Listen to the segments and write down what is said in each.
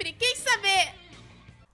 sempre quis saber.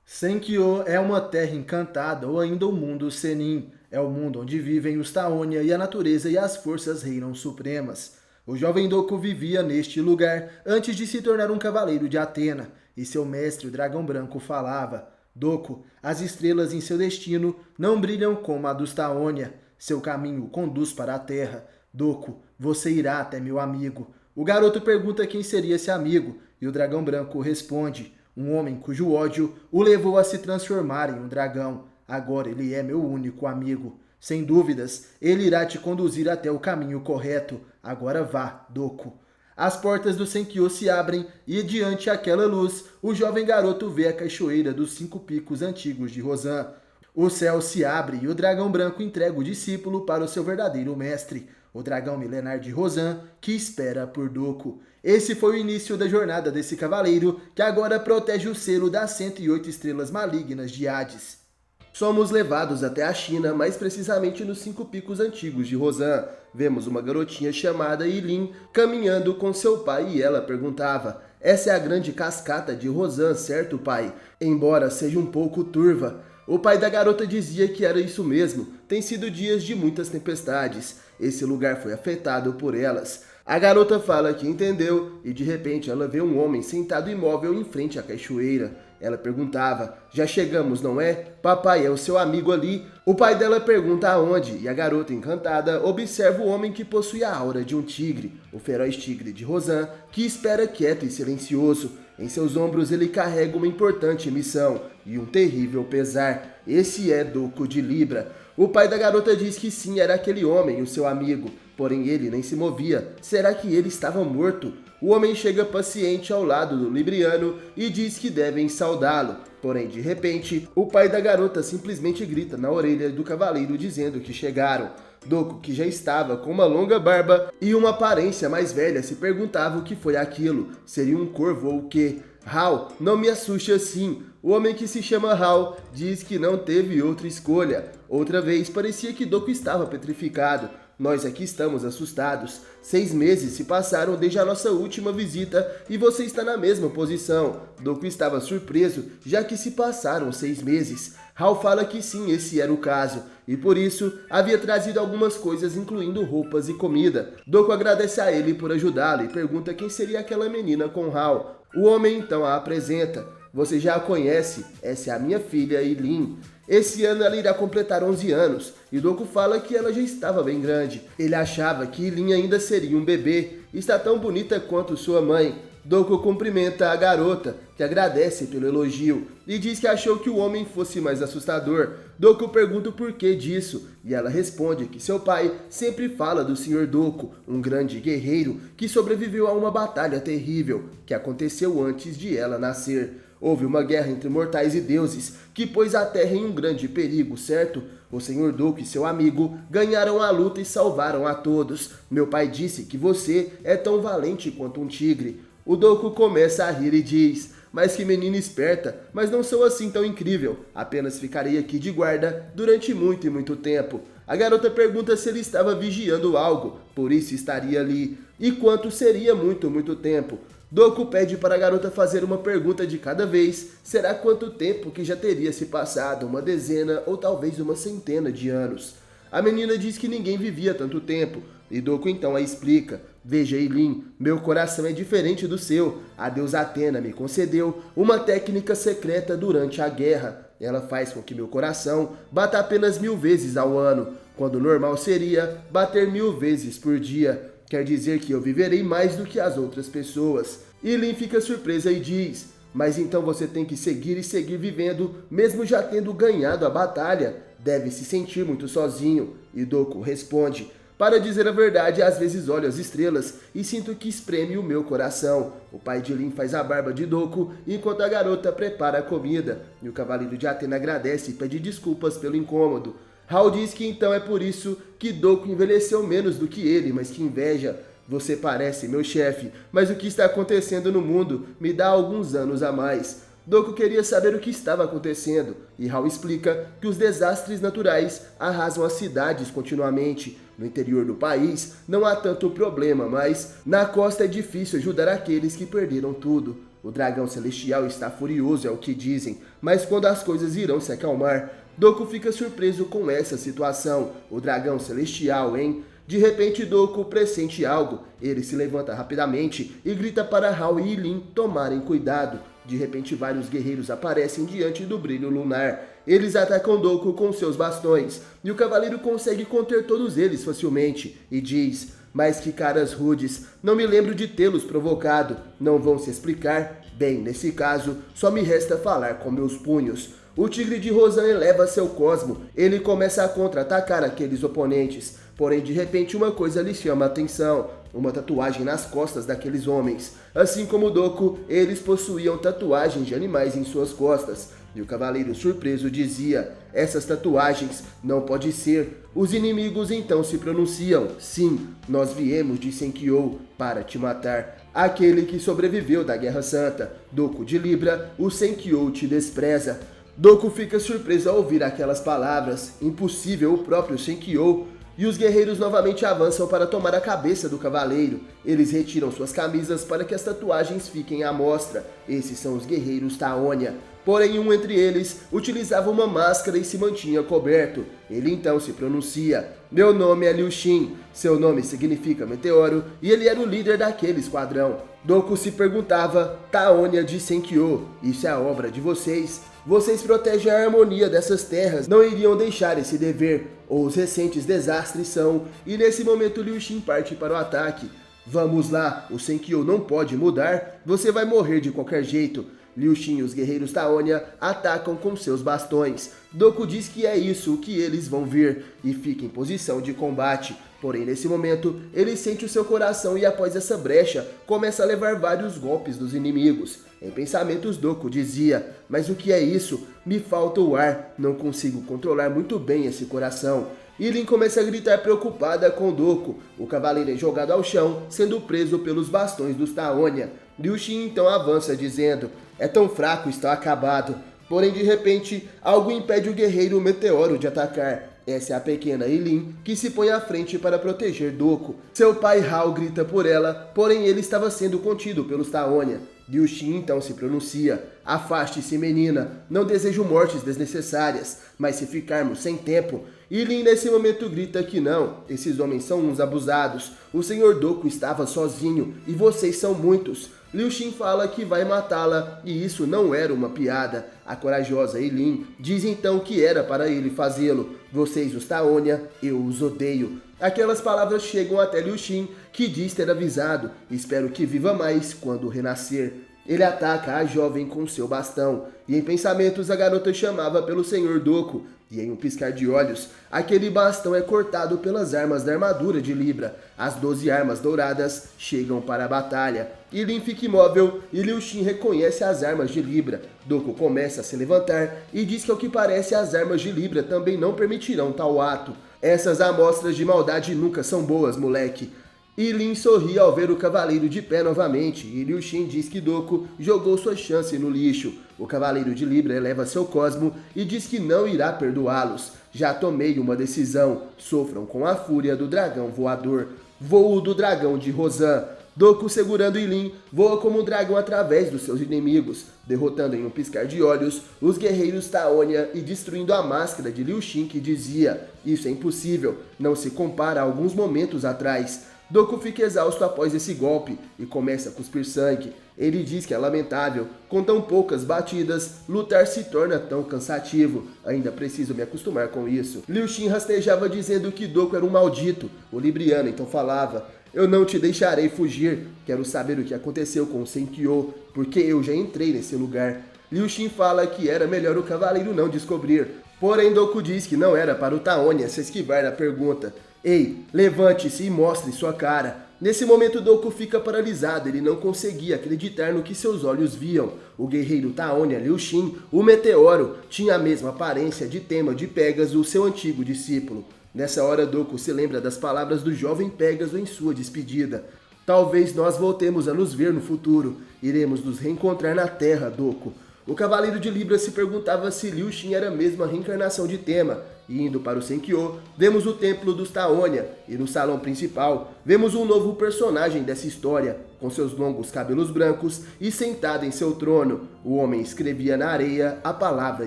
Senkyo é uma terra encantada ou ainda o mundo Senin. É o mundo onde vivem os Taonia e a natureza e as forças reinam supremas. O jovem Doku vivia neste lugar antes de se tornar um cavaleiro de Atena, e seu mestre, o Dragão Branco, falava: Doku, as estrelas em seu destino não brilham como a dos Taonia. Seu caminho conduz para a terra. Doku, você irá até meu amigo. O garoto pergunta quem seria esse amigo, e o Dragão Branco responde: um homem cujo ódio o levou a se transformar em um dragão. Agora ele é meu único amigo. Sem dúvidas, ele irá te conduzir até o caminho correto. Agora vá, Doku. As portas do Senkyo se abrem e, diante aquela luz, o jovem garoto vê a cachoeira dos 5 picos antigos de Rosan. O céu se abre e o dragão branco entrega o discípulo para o seu verdadeiro mestre, o dragão milenar de Rosan, que espera por Doku. Esse foi o início da jornada desse cavaleiro, que agora protege o selo das 108 estrelas malignas de Hades. Somos levados até a China, mais precisamente nos 5 picos antigos de Rosan. Vemos uma garotinha chamada Yilin caminhando com seu pai e ela perguntava: essa é a grande cascata de Rosan, certo, pai? Embora seja um pouco turva. O pai da garota dizia que era isso mesmo. Tem sido dias de muitas tempestades. Esse lugar foi afetado por elas. A garota fala que entendeu e de repente ela vê um homem sentado imóvel em frente à cachoeira. Ela perguntava: já chegamos, não é? Papai é o seu amigo ali. O pai dela pergunta aonde e a garota encantada observa o homem que possui a aura de um tigre, o feroz tigre de Rosan, que espera quieto e silencioso. Em seus ombros ele carrega uma importante missão e um terrível pesar. Esse é Doku de Libra. O pai da garota diz que sim, era aquele homem, o seu amigo. Porém ele nem se movia. Será que ele estava morto? O homem chega paciente ao lado do libriano e diz que devem saudá-lo. Porém, de repente, o pai da garota simplesmente grita na orelha do cavaleiro dizendo que chegaram. Doku, que já estava com uma longa barba e uma aparência mais velha, se perguntava o que foi aquilo. Seria um corvo ou o quê? Hal, não me assuste assim. O homem que se chama Hal diz que não teve outra escolha. Outra vez, parecia que Doku estava petrificado. Nós aqui estamos assustados. 6 meses se passaram desde a nossa última visita e você está na mesma posição. Doku estava surpreso, já que se passaram 6 meses. Hal fala que sim, esse era o caso, e por isso havia trazido algumas coisas, incluindo roupas e comida. Doku agradece a ele por ajudá-lo e pergunta quem seria aquela menina com Hal. O homem então a apresenta. Você já a conhece, essa é a minha filha, Yilin. Esse ano ela irá completar 11 anos, e Doku fala que ela já estava bem grande. Ele achava que Yilin ainda seria um bebê, está tão bonita quanto sua mãe. Doku cumprimenta a garota, que agradece pelo elogio, e diz que achou que o homem fosse mais assustador. Doku pergunta o porquê disso, e ela responde que seu pai sempre fala do Sr. Doku, um grande guerreiro que sobreviveu a uma batalha terrível, que aconteceu antes de ela nascer. Houve uma guerra entre mortais e deuses, que pôs a Terra em um grande perigo, certo? O Sr. Doku e seu amigo ganharam a luta e salvaram a todos. Meu pai disse que você é tão valente quanto um tigre. O Doku começa a rir e diz: mas que menina esperta, mas não sou assim tão incrível. Apenas ficarei aqui de guarda durante muito e muito tempo. A garota pergunta se ele estava vigiando algo, por isso estaria ali. E quanto seria muito tempo? Doku pede para a garota fazer uma pergunta de cada vez. Será quanto tempo que já teria se passado? Uma dezena ou talvez uma centena de anos. A menina diz que ninguém vivia tanto tempo. E Doku então a explica: veja, Yilin, meu coração é diferente do seu. A deusa Atena me concedeu uma técnica secreta durante a guerra. Ela faz com que meu coração bata apenas 1000 vezes ao ano, quando o normal seria bater 1000 vezes por dia. Quer dizer que eu viverei mais do que as outras pessoas. Yilin fica surpresa e diz: mas então você tem que seguir e seguir vivendo, mesmo já tendo ganhado a batalha. Deve se sentir muito sozinho. E Doku responde: para dizer a verdade, às vezes olho as estrelas e sinto que espreme o meu coração. O pai de Yilin faz a barba de Doku enquanto a garota prepara a comida. E o cavaleiro de Atena agradece e pede desculpas pelo incômodo. Hal diz que então é por isso que Doku envelheceu menos do que ele, mas que inveja. Você parece meu chefe, mas o que está acontecendo no mundo me dá alguns anos a mais. Doku queria saber o que estava acontecendo, e Hal explica que os desastres naturais arrasam as cidades continuamente. No interior do país não há tanto problema, mas na costa é difícil ajudar aqueles que perderam tudo. O dragão celestial está furioso, é o que dizem, mas quando as coisas irão se acalmar? Doku fica surpreso com essa situação. O dragão celestial, hein? De repente, Doku pressente algo. Ele se levanta rapidamente e grita para Hao e Lin tomarem cuidado. De repente, vários guerreiros aparecem diante do brilho lunar. Eles atacam Doku com seus bastões, e o cavaleiro consegue conter todos eles facilmente, e diz: mas que caras rudes, não me lembro de tê-los provocado. Não vão se explicar? Bem, nesse caso, só me resta falar com meus punhos. O tigre de Rozan eleva seu cosmo. Ele começa a contra-atacar aqueles oponentes. Porém, de repente, uma coisa lhe chama a atenção. Uma tatuagem nas costas daqueles homens. Assim como Doku, eles possuíam tatuagens de animais em suas costas. E o cavaleiro surpreso dizia: essas tatuagens não pode ser. Os inimigos então se pronunciam: sim, nós viemos de Senkyo para te matar. Aquele que sobreviveu da Guerra Santa. Doku de Libra, o Senkyo te despreza. Doku fica surpreso ao ouvir aquelas palavras. Impossível, o próprio Senkyo. E os guerreiros novamente avançam para tomar a cabeça do cavaleiro. Eles retiram suas camisas para que as tatuagens fiquem à mostra. Esses são os guerreiros Taonia. Porém, um entre eles utilizava uma máscara e se mantinha coberto. Ele então se pronuncia: meu nome é Liu Xin. Seu nome significa meteoro e ele era o líder daquele esquadrão. Doku se perguntava: Taonia de Senkyo, isso é a obra de vocês? Vocês protegem a harmonia dessas terras, não iriam deixar esse dever, ou os recentes desastres são... E nesse momento Liu Xin parte para o ataque. Vamos lá, o Senkyo não pode mudar, você vai morrer de qualquer jeito. Liu Xin e os guerreiros Taonia atacam com seus bastões. Doku diz que é isso o que eles vão ver e fica em posição de combate. Porém, nesse momento, ele sente o seu coração e após essa brecha, começa a levar vários golpes dos inimigos. Em pensamentos, Doku dizia: mas o que é isso? Me falta o ar, não consigo controlar muito bem esse coração. E Lin começa a gritar preocupada com Doku. O cavaleiro é jogado ao chão, sendo preso pelos bastões dos Taonia. Liu Xin então avança dizendo: é tão fraco, está acabado. Porém, de repente, algo impede o guerreiro Meteoro de atacar. Essa é a pequena Lin, que se põe à frente para proteger Doku. Seu pai Hao grita por ela, porém ele estava sendo contido pelos Taonia. Liu Xin então se pronuncia: afaste-se, menina, não desejo mortes desnecessárias, mas se ficarmos sem tempo... E Lin nesse momento grita que não, esses homens são uns abusados, o Sr. Doku estava sozinho e vocês são muitos. Liu Xin fala que vai matá-la e isso não era uma piada. A corajosa Lin diz então que era para ele fazê-lo. Vocês os Taonia, eu os odeio. Aquelas palavras chegam até Liu Xin, que diz ter avisado: espero que viva mais quando renascer. Ele ataca a jovem com seu bastão, e em pensamentos a garota chamava pelo Sr. Doku, e em um piscar de olhos, aquele bastão é cortado pelas armas da armadura de Libra. As 12 armas douradas chegam para a batalha. Lin fica imóvel e Liu Xin reconhece as armas de Libra. Doku começa a se levantar e diz que ao que parece as armas de Libra também não permitirão tal ato. Essas amostras de maldade nunca são boas, moleque. Lin sorri ao ver o cavaleiro de pé novamente, e Liu Xin diz que Doku jogou sua chance no lixo. O cavaleiro de Libra eleva seu cosmo e diz que não irá perdoá-los. Já tomei uma decisão, sofram com a fúria do dragão voador. Voo do dragão de Rozan. Doku, segurando Lin, voa como um dragão através dos seus inimigos, derrotando em um piscar de olhos os guerreiros Taonia e destruindo a máscara de Liu Xin, que dizia: isso é impossível, não se compara a alguns momentos atrás. Doku fica exausto após esse golpe e começa a cuspir sangue. Ele diz que é lamentável, com tão poucas batidas, lutar se torna tão cansativo. Ainda preciso me acostumar com isso. Liu Xin rastejava dizendo que Doku era um maldito. O Libriano então falava: eu não te deixarei fugir, quero saber o que aconteceu com o Senkyo, porque eu já entrei nesse lugar. Liu Xin fala que era melhor o cavaleiro não descobrir. Porém, Doku diz que não era para o Taonia se esquivar da pergunta. Ei, levante-se e mostre sua cara. Nesse momento, Doku fica paralisado, ele não conseguia acreditar no que seus olhos viam. O guerreiro Taonia Liu Xin, o meteoro, tinha a mesma aparência de Tema de Pégaso, seu antigo discípulo. Nessa hora, Doku se lembra das palavras do jovem Pégaso em sua despedida. Talvez nós voltemos a nos ver no futuro. Iremos nos reencontrar na Terra, Doku. O cavaleiro de Libra se perguntava se Liu Xin era mesmo a reencarnação de Tema. E indo para o Senkyo, vemos o templo dos Taonia, e no salão principal, vemos um novo personagem dessa história, com seus longos cabelos brancos e sentado em seu trono. O homem escrevia na areia a palavra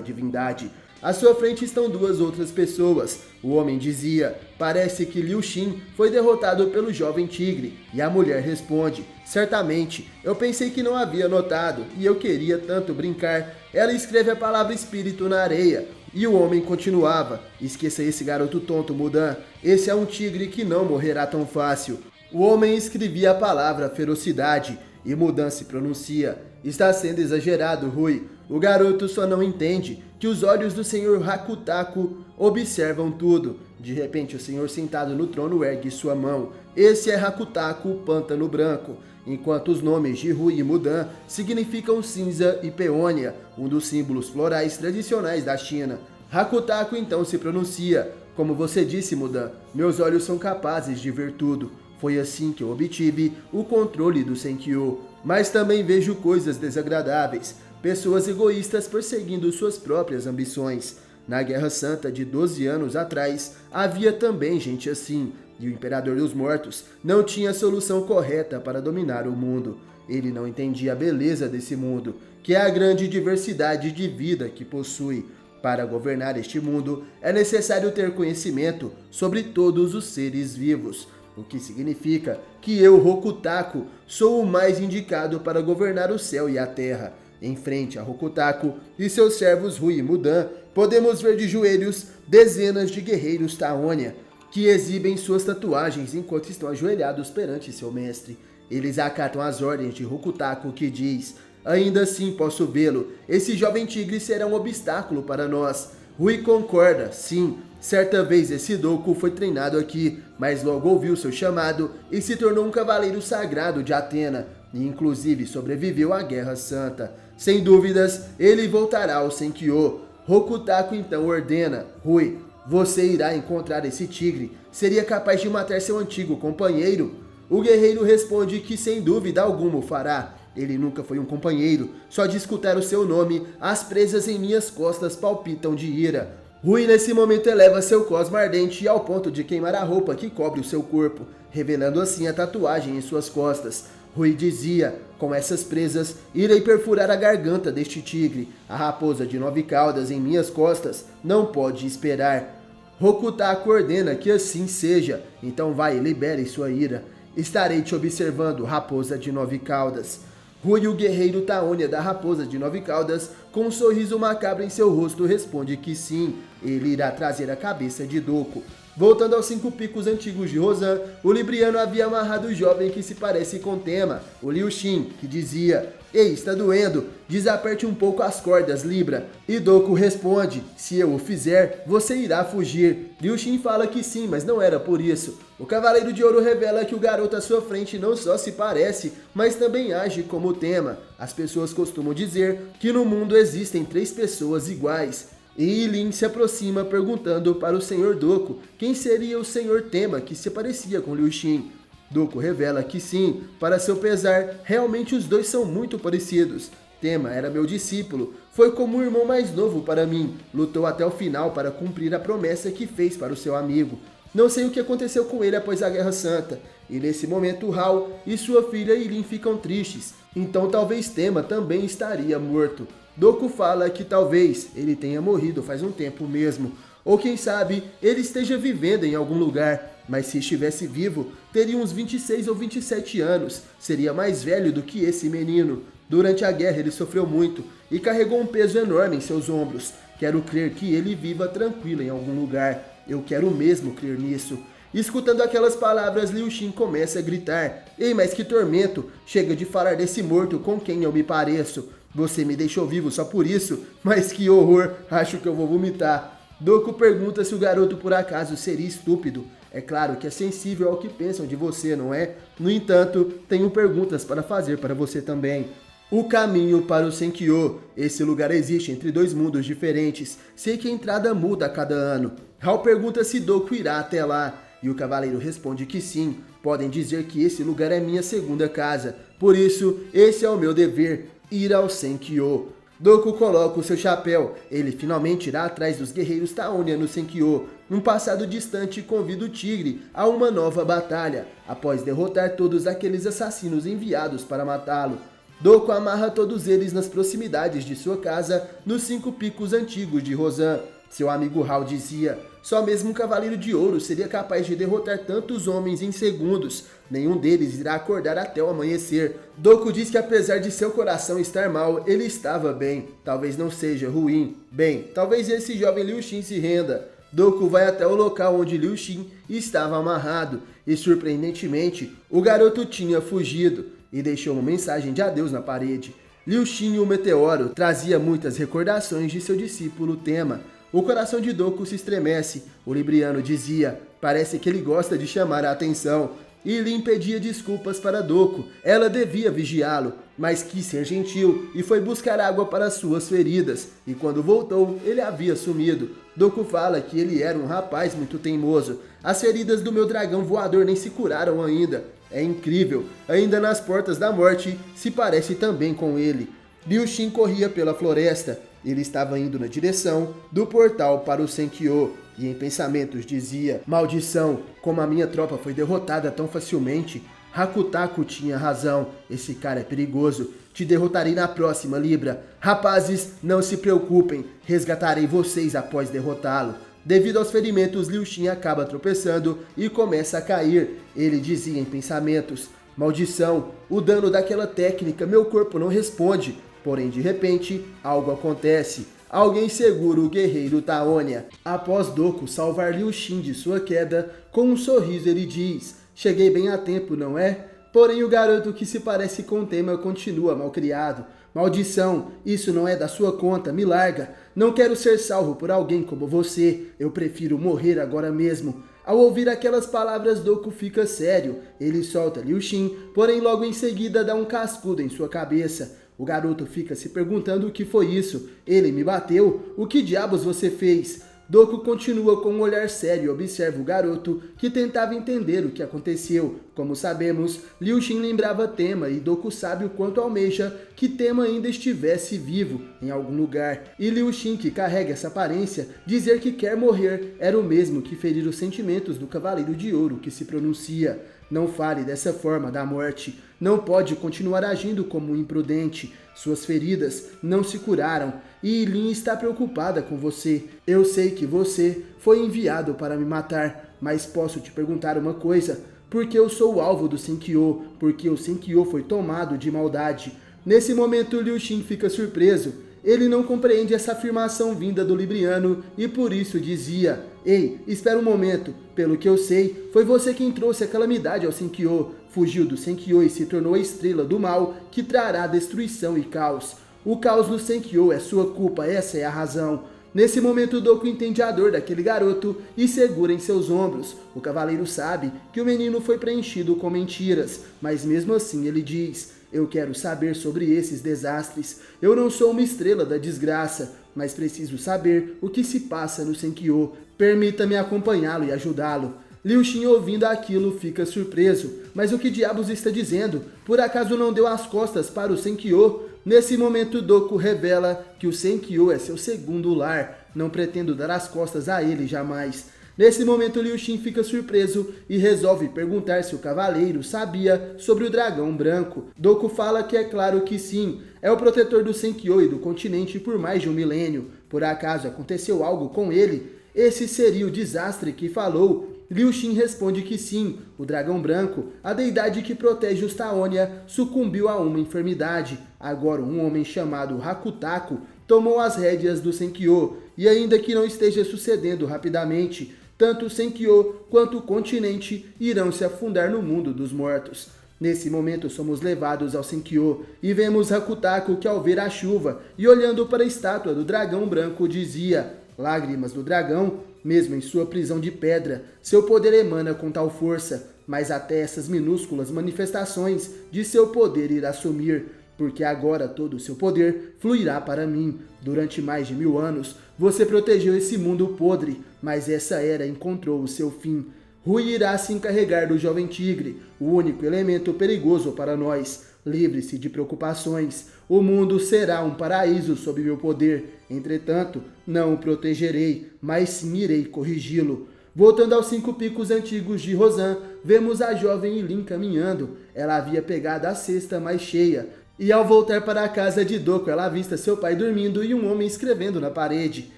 divindade. À sua frente estão duas outras pessoas. O homem dizia: parece que Liu Xin foi derrotado pelo jovem tigre. E a mulher responde: certamente, eu pensei que não havia notado, e eu queria tanto brincar. Ela escreve a palavra espírito na areia. E o homem continuava: esqueça esse garoto tonto, Mudan. Esse é um tigre que não morrerá tão fácil. O homem escrevia a palavra ferocidade. E Mudan se pronuncia: está sendo exagerado, Rui. O garoto só não entende que os olhos do senhor Hakutaku observam tudo. De repente, o senhor sentado no trono ergue sua mão. Esse é Hakutaku, o pântano branco. Enquanto os nomes de Rui e Mudan significam cinza e peônia, um dos símbolos florais tradicionais da China. Hakutaku então se pronuncia: como você disse, Mudan, meus olhos são capazes de ver tudo. Foi assim que eu obtive o controle do Senkyo. Mas também vejo coisas desagradáveis. Pessoas egoístas perseguindo suas próprias ambições. Na Guerra Santa de 12 anos atrás, havia também gente assim. E o Imperador dos Mortos não tinha solução correta para dominar o mundo. Ele não entendia a beleza desse mundo, que é a grande diversidade de vida que possui. Para governar este mundo, é necessário ter conhecimento sobre todos os seres vivos. O que significa que eu, Rokutaku, sou o mais indicado para governar o céu e a terra. Em frente a Rokutaku e seus servos Rui e Mudan, podemos ver de joelhos dezenas de guerreiros Taonia, que exibem suas tatuagens enquanto estão ajoelhados perante seu mestre. Eles acatam as ordens de Rokutaku, que diz: ainda assim posso vê-lo, esse jovem tigre será um obstáculo para nós. Rui concorda, sim. Certa vez esse Doku foi treinado aqui, mas logo ouviu seu chamado e se tornou um cavaleiro sagrado de Atena, e inclusive sobreviveu à Guerra Santa. Sem dúvidas, ele voltará ao Senkyo. Rokutaku então ordena: Rui, você irá encontrar esse tigre. Seria capaz de matar seu antigo companheiro? O guerreiro responde que sem dúvida alguma o fará. Ele nunca foi um companheiro, só de escutar o seu nome, as presas em minhas costas palpitam de ira. Rui nesse momento eleva seu cosmo ardente ao ponto de queimar a roupa que cobre o seu corpo, revelando assim a tatuagem em suas costas. Rui dizia: com essas presas, irei perfurar a garganta deste tigre. A raposa de 9 caudas em minhas costas não pode esperar. Rokutaku ordena que assim seja. Então vai e libere sua ira. Estarei te observando, raposa de 9 caudas. Rui, o guerreiro Taonia da raposa de 9 caudas, com um sorriso macabro em seu rosto, responde que sim, ele irá trazer a cabeça de Doku. Voltando aos 5 picos antigos de Rozan, o Libriano havia amarrado o jovem que se parece com Tema, o Liu Xin, que dizia: ei, está doendo, desaperte um pouco as cordas, Libra. E Doku responde: se eu o fizer, você irá fugir. Liu Xin fala que sim, mas não era por isso. O Cavaleiro de Ouro revela que o garoto à sua frente não só se parece, mas também age como Tema. As pessoas costumam dizer que no mundo existem 3 pessoas iguais. E Lin se aproxima perguntando para o Sr. Doku quem seria o Sr. Tema que se parecia com Liu Xin. Doku revela que sim, para seu pesar, realmente os dois são muito parecidos. Tema era meu discípulo, foi como um irmão mais novo para mim, lutou até o final para cumprir a promessa que fez para o seu amigo. Não sei o que aconteceu com ele após a Guerra Santa, e nesse momento Hao e sua filha Ilin ficam tristes, então talvez Tema também estaria morto. Doku fala que talvez ele tenha morrido faz um tempo mesmo, ou quem sabe ele esteja vivendo em algum lugar, mas se estivesse vivo, teria uns 26 ou 27 anos, seria mais velho do que esse menino. Durante a guerra ele sofreu muito e carregou um peso enorme em seus ombros. Quero crer que ele viva tranquilo em algum lugar, eu quero mesmo crer nisso. Escutando aquelas palavras, Liu Xin começa a gritar: ei, mas que tormento, chega de falar desse morto com quem eu me pareço. Você me deixou vivo só por isso? Mas que horror, acho que eu vou vomitar. Doku pergunta se o garoto por acaso seria estúpido. É claro que é sensível ao que pensam de você, não é? No entanto, tenho perguntas para fazer para você também. O caminho para o Senkyo. Esse lugar existe entre 2 mundos diferentes. Sei que a entrada muda a cada ano. Hao pergunta se Doku irá até lá. E o cavaleiro responde que sim. Podem dizer que esse lugar é minha segunda casa. Por isso, esse é o meu dever. Ir ao Senkyo. Doku coloca o seu chapéu. Ele finalmente irá atrás dos guerreiros Taonia no Senkyo. Num passado distante, convida o tigre a uma nova batalha, após derrotar todos aqueles assassinos enviados para matá-lo. Doku amarra todos eles nas proximidades de sua casa, nos 5 picos antigos de Rozan. Seu amigo Hal dizia, só mesmo um cavaleiro de ouro seria capaz de derrotar tantos homens em segundos. Nenhum deles irá acordar até o amanhecer. Doku diz que apesar de seu coração estar mal, ele estava bem. Talvez não seja ruim. Bem, talvez esse jovem Liu Xin se renda. Doku vai até o local onde Liu Xin estava amarrado. E surpreendentemente, o garoto tinha fugido e deixou uma mensagem de adeus na parede. Liu Xin, o meteoro, trazia muitas recordações de seu discípulo Tema. O coração de Doku se estremece. O libriano dizia, parece que ele gosta de chamar a atenção. E lhe impedia desculpas para Doku. Ela devia vigiá-lo, mas quis ser gentil e foi buscar água para suas feridas. E quando voltou, ele havia sumido. Doku fala que ele era um rapaz muito teimoso. As feridas do meu dragão voador nem se curaram ainda. É incrível. Ainda nas portas da morte, se parece também com ele. Liu Xin corria pela floresta. Ele estava indo na direção do portal para o Senkyo e em pensamentos dizia, maldição, como a minha tropa foi derrotada tão facilmente. Hakutaku tinha razão, esse cara é perigoso. Te derrotarei na próxima, Libra. Rapazes, não se preocupem, resgatarei vocês após derrotá-lo. Devido aos ferimentos, Liu Xin acaba tropeçando e começa a cair. Ele dizia em pensamentos, maldição, o dano daquela técnica, meu corpo não responde. Porém, de repente, algo acontece. Alguém segura o guerreiro Taonia. Após Doku salvar Liu Xin de sua queda, com um sorriso ele diz, cheguei bem a tempo, não é? Porém, o garoto que se parece com Tema continua malcriado. Maldição, isso não é da sua conta, me larga. Não quero ser salvo por alguém como você. Eu prefiro morrer agora mesmo. Ao ouvir aquelas palavras, Doku fica sério. Ele solta Liu Xin, porém logo em seguida dá um cascudo em sua cabeça. O garoto fica se perguntando o que foi isso. Ele me bateu? O que diabos você fez? Doku continua com um olhar sério e observa o garoto, que tentava entender o que aconteceu. Como sabemos, Liu Xin lembrava Tema e Doku sabe o quanto almeja que Tema ainda estivesse vivo em algum lugar. E Liu Xin, que carrega essa aparência, dizer que quer morrer era o mesmo que ferir os sentimentos do Cavaleiro de Ouro que se pronuncia. Não fale dessa forma da morte. Não pode continuar agindo como um imprudente. Suas feridas não se curaram e Lin está preocupada com você. Eu sei que você foi enviado para me matar, mas posso te perguntar uma coisa? Por que eu sou o alvo do Senkyo? Porque o Senkyo foi tomado de maldade. Nesse momento, Liu Xin fica surpreso. Ele não compreende essa afirmação vinda do libriano e por isso dizia, ei, espera um momento, pelo que eu sei, foi você quem trouxe a calamidade ao Senkyo, fugiu do Senkyo e se tornou a estrela do mal que trará destruição e caos. O caos no Senkyo é sua culpa, essa é a razão. Nesse momento, Doku entende a dor daquele garoto e segura em seus ombros. O cavaleiro sabe que o menino foi preenchido com mentiras, mas mesmo assim ele diz, eu quero saber sobre esses desastres. Eu não sou uma estrela da desgraça, mas preciso saber o que se passa no Senkyo. Permita-me acompanhá-lo e ajudá-lo. Liu Xin, ouvindo aquilo, fica surpreso. Mas o que diabos está dizendo? Por acaso não deu as costas para o Senkyo? Nesse momento, Doku revela que o Senkyo é seu segundo lar. Não pretendo dar as costas a ele jamais. Nesse momento, Liu Xin fica surpreso e resolve perguntar se o cavaleiro sabia sobre o dragão branco. Doku fala que é claro que sim, é o protetor do Senkyo e do continente por mais de um milênio. Por acaso aconteceu algo com ele? Esse seria o desastre que falou. Liu Xin responde que sim, o dragão branco, a deidade que protege os Taonia, sucumbiu a uma enfermidade. Agora um homem chamado Hakutaku tomou as rédeas do Senkyo, e ainda que não esteja sucedendo rapidamente, tanto o Senkyo quanto o continente irão se afundar no mundo dos mortos. Nesse momento somos levados ao Senkyo e vemos Hakutaku que ao ver a chuva e olhando para a estátua do dragão branco dizia, lágrimas do dragão, mesmo em sua prisão de pedra, seu poder emana com tal força, mas até essas minúsculas manifestações de seu poder irá sumir, porque agora todo o seu poder fluirá para mim. Durante mais de 1000 anos, você protegeu esse mundo podre, mas essa era encontrou o seu fim. Rui irá se encarregar do jovem tigre, o único elemento perigoso para nós. livre-se de preocupações. O mundo será um paraíso sob meu poder. Entretanto, não o protegerei, mas sim irei corrigi-lo. Voltando aos 5 picos antigos de Rosan, vemos a jovem Eileen caminhando. Ela havia pegado a cesta mais cheia. E ao voltar para a casa de Doku, ela avista seu pai dormindo e um homem escrevendo na parede.